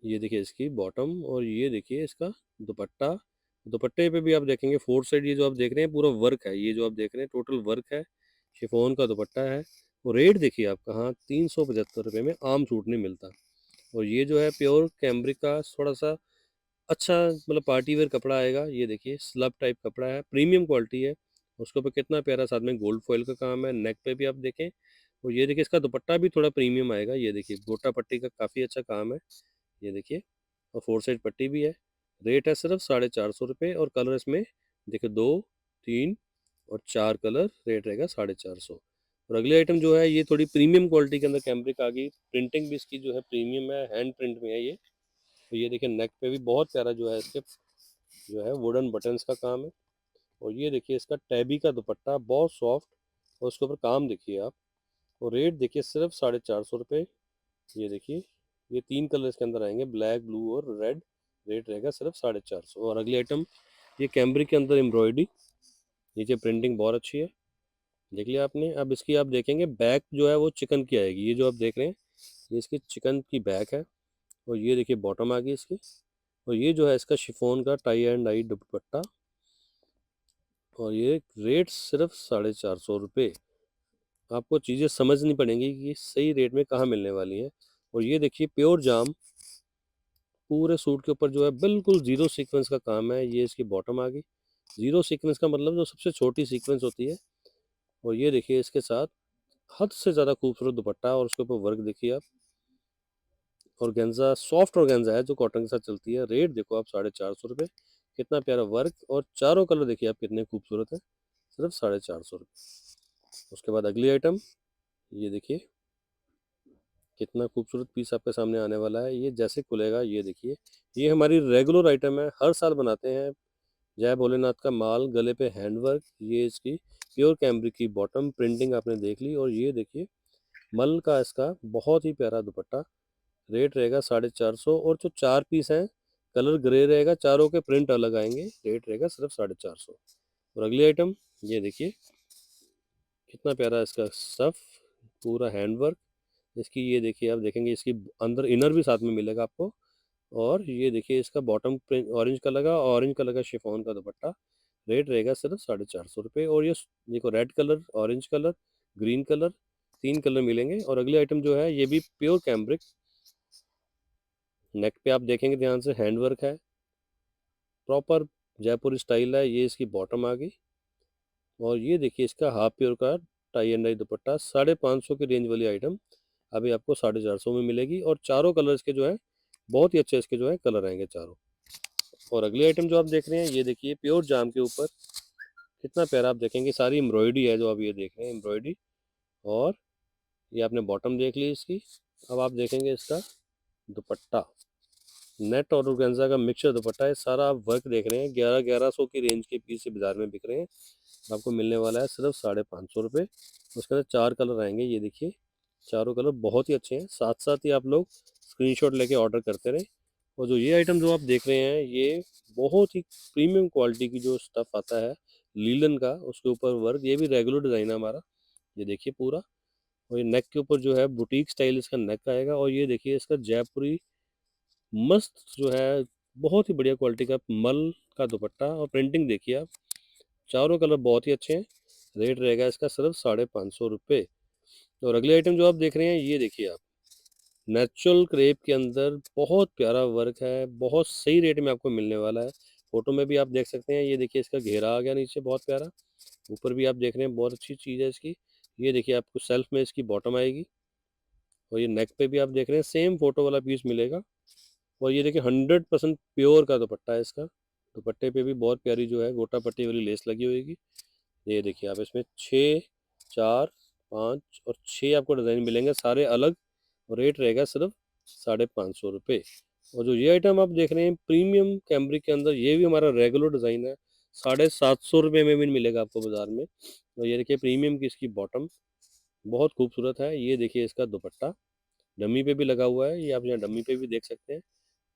ये देखिए इसकी बॉटम, और ये देखिए इसका दुपट्टा। दुपट्टे पे भी आप देखेंगे फोर साइड, ये जो आप देख रहे हैं पूरा वर्क है। ये जो आप देख रहे हैं टोटल वर्क है, शिफॉन का दुपट्टा है। और रेट देखिए आप कहाँ, 375 रुपये में आम सूट नहीं मिलता। और ये जो है प्योर कैम्ब्रिक का थोड़ा सा अच्छा मतलब पार्टी वेयर कपड़ा आएगा। ये देखिए स्लब टाइप कपड़ा है, प्रीमियम क्वालिटी है। उसके ऊपर कितना प्यारा साथ में गोल्ड फॉइल का काम है, नेक पे भी आप देखें। और ये देखिए इसका दुपट्टा भी थोड़ा प्रीमियम आएगा। ये देखिए गोटा पट्टी का काफ़ी अच्छा काम है। ये देखिए और 4 साइड पट्टी भी है। रेट है सिर्फ 450 रुपये और कलर इसमें देखिए 2, 3 और 4 कलर। रेट रहेगा 450। और अगली आइटम जो है ये थोड़ी प्रीमियम क्वालिटी के अंदर कैम्ब्रिक आ गई। प्रिंटिंग भी इसकी जो है प्रीमियम है, हैंड प्रिंट में है ये। तो ये देखिए नेक पे भी बहुत प्यारा जो है इसके जो है वुडन बटन्स का काम है। और ये देखिए इसका टैबी का दुपट्टा बहुत सॉफ्ट और उसके ऊपर काम देखिए आप। और रेट देखिए सिर्फ 450 रुपये। ये देखिए ये 3 कलर इसके अंदर आएंगे, ब्लैक, ब्लू और रेड। रेट रहेगा सिर्फ 450। और अगली आइटम ये कैम्ब्रिक के अंदर एम्ब्रॉयडरी। नीचे प्रिंटिंग बहुत अच्छी है, देख लिया आपने। अब इसकी आप देखेंगे बैक जो है वो चिकन की आएगी। ये जो आप देख रहे हैं ये इसकी चिकन की बैक है। और ये देखिए बॉटम आ गई इसकी। और ये जो है इसका शिफॉन का टाई एंड डाई दुपट्टा। और ये रेट सिर्फ 450 रुपये। आपको चीज़ें समझनी पड़ेंगी कि सही रेट में कहाँ मिलने वाली हैं। और ये देखिए प्योर जाम पूरे सूट के ऊपर जो है बिल्कुल जीरो सीक्वेंस का काम है। ये इसकी बॉटम आ गई। जीरो सीक्वेंस का मतलब जो सबसे छोटी सीक्वेंस होती है। और ये देखिए इसके साथ हद से ज़्यादा खूबसूरत दुपट्टा और उसके ऊपर वर्क देखिए आप। ऑर्गेन्जा सॉफ्ट ऑर्गेन्जा है जो कॉटन के साथ चलती है। रेट देखो आप 450 रुपये। कितना प्यारा वर्क और चारों कलर देखिए आप कितने खूबसूरत है। सिर्फ 450 रुपये। उसके बाद अगली आइटम ये देखिए कितना खूबसूरत पीस आपके सामने आने वाला है। ये जैसे खुलेगा ये देखिए ये हमारी रेगुलर आइटम है, हर साल बनाते हैं। जय भोलेनाथ का माल, गले पे हैंडवर्क। ये इसकी प्योर कैम्ब्रिक की बॉटम प्रिंटिंग आपने देख ली। और ये देखिए मल का इसका बहुत ही प्यारा दुपट्टा। रेट रहेगा 450। और जो 4 पीस हैं कलर ग्रे रहेगा, चारों के प्रिंट अलग आएंगे। रेट रहेगा सिर्फ 450। और अगली आइटम ये देखिए कितना प्यारा इसका स्टफ, पूरा हैंडवर्क। इसकी ये देखिए आप देखेंगे इसकी अंदर इनर भी साथ में मिलेगा आपको। और ये देखिए इसका बॉटम प्रिंट ऑरेंज कलर का शिफॉन का दुपट्टा। रेट रहेगा सिर्फ 450 रुपये। और ये देखो red colour, orange colour, green colour, 3 colour मिलेंगे। और अगली आइटम जो है ये भी प्योर कैम्ब्रिक। नेक पे आप देखेंगे ध्यान से हैंडवर्क है, प्रॉपर जयपुरी स्टाइल है। ये इसकी बॉटम आ गई। और ये देखिए इसका हाफ प्योर का टाई एंड डाई दुपट्टा। 550 की रेंज वाली आइटम अभी आपको 450 में मिलेगी। और चारों कलर इसके जो है बहुत ही अच्छे इसके जो है कलर आएंगे चारों। और अगली आइटम जो आप देख रहे हैं ये देखिए प्योर जाम के ऊपर कितना प्यारा आप देखेंगे, सारी एम्ब्रॉयडरी है जो आप ये देख रहे हैं एम्ब्रॉयडरी। और ये आपने बॉटम देख ली इसकी। अब आप देखेंगे इसका दुपट्टा, नेट और ऑर्गेन्जा का मिक्सचर दुपट्टा है। सारा आप वर्क देख रहे हैं। 1100 की रेंज के पीस बाजार में बिक रहे हैं। आपको मिलने वाला है सिर्फ 550 रुपये। उसके अंदर 4 कलर आएंगे। ये देखिए चारों कलर बहुत ही अच्छे हैं। साथ साथ ही आप लोग स्क्रीनशॉट लेके ऑर्डर करते रहें। और जो ये आइटम जो आप देख रहे हैं ये बहुत ही प्रीमियम क्वालिटी की जो स्टफ़ आता है लीलन का, उसके ऊपर वर्क। ये भी रेगुलर डिज़ाइन है हमारा। ये देखिए पूरा। और ये नेक के ऊपर जो है बुटीक स्टाइल इसका नेक आएगा। और ये देखिए इसका जयपुरी मस्त जो है बहुत ही बढ़िया क्वालिटी का मल का दुपट्टा। और प्रिंटिंग देखिए आप, चारों कलर बहुत ही अच्छे हैं। रेट रहेगा इसका सिर्फ 550 रुपये। और अगली आइटम जो आप देख रहे हैं ये देखिए आप, नेचुरल क्रेप के अंदर बहुत प्यारा वर्क है, बहुत सही रेट में आपको मिलने वाला है। फोटो में भी आप देख सकते हैं। ये देखिए इसका घेरा आ गया नीचे बहुत प्यारा। ऊपर भी आप देख रहे हैं बहुत अच्छी चीज़ है इसकी। ये देखिए आपको सेल्फ में इसकी बॉटम आएगी। और ये नेक पे भी आप देख रहे हैं सेम फोटो वाला पीस मिलेगा। और ये देखिए 100% प्योर का दुपट्टा है इसका। दुपट्टे पे भी बहुत प्यारी जो है गोटा पट्टी वाली लेस लगी होगी। ये देखिए आप इसमें 6, 4, 5 और 6 आपको डिज़ाइन मिलेंगे, सारे अलग। और रेट रहेगा सिर्फ 550 रुपये। और जो ये आइटम आप देख रहे हैं प्रीमियम कैम्ब्रिक के अंदर, ये भी हमारा रेगुलर डिज़ाइन है। 750 रुपये में भी मिलेगा आपको बाज़ार में। और ये देखिए प्रीमियम की इसकी बॉटम बहुत खूबसूरत है। ये देखिए इसका दुपट्टा डमी पे भी लगा हुआ है, ये आप यहाँ डमी पे भी देख सकते हैं।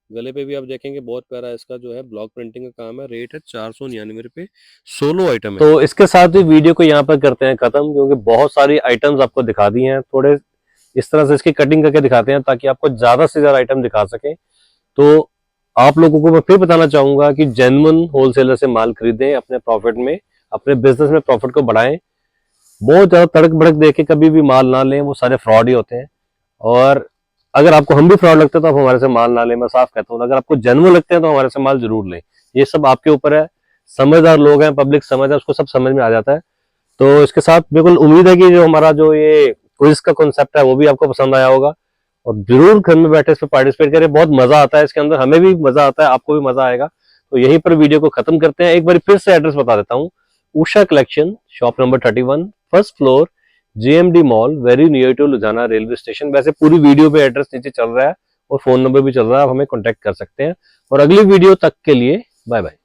गले पे भी आप देखेंगे बहुत प्यारा इसका जो है ब्लॉक प्रिंटिंग का काम है। रेट है 499 रुपये। 16 आइटम है। तो इसके साथ ही वीडियो को यहाँ पर करते हैं खत्म, क्योंकि बहुत सारी आइटम्स आपको दिखा दी हैं। थोड़े इस तरह से इसकी कटिंग करके दिखाते हैं ताकि आपको ज्यादा से ज्यादा आइटम दिखा सकें। तो आप लोगों को मैं फिर बताना चाहूंगा कि जेन्युइन होलसेलर से माल खरीदें, अपने प्रॉफिट में, अपने बिजनेस में प्रॉफिट को बढ़ाएं। बहुत ज्यादा तड़क भड़क देके कभी भी माल ना लें, वो सारे फ्रॉड ही होते हैं। और अगर आपको हम भी फ्रॉड लगते हैं तो आप हमारे से माल ना लें, मैं साफ कहता हूँ। अगर आपको जेन्युइन लगते हैं तो हमारे से माल जरूर लें। ये सब आपके ऊपर है। समझदार लोग हैं, पब्लिक समझ है, उसको सब समझ में आ जाता है। तो इसके साथ बिल्कुल उम्मीद है कि जो हमारा जो ये क्विज का कॉन्सेप्ट है वो भी आपको पसंद आया होगा, और जरूर घर में बैठे इस पर पार्टिसिपेट करें। बहुत मजा आता है इसके अंदर, हमें भी मजा आता है, आपको भी मजा आएगा। तो यहीं पर वीडियो को खत्म करते हैं। एक बार फिर से एड्रेस बता देता हूँ। Usha collection, shop number 31, first floor, JMD mall, very near to Ludhiana railway station. वैसे पूरी वीडियो पे एड्रेस नीचे चल रहा है और फोन नंबर भी चल रहा है, आप हमें कॉन्टेक्ट कर सकते हैं। और अगली वीडियो तक के लिए बाय बाय।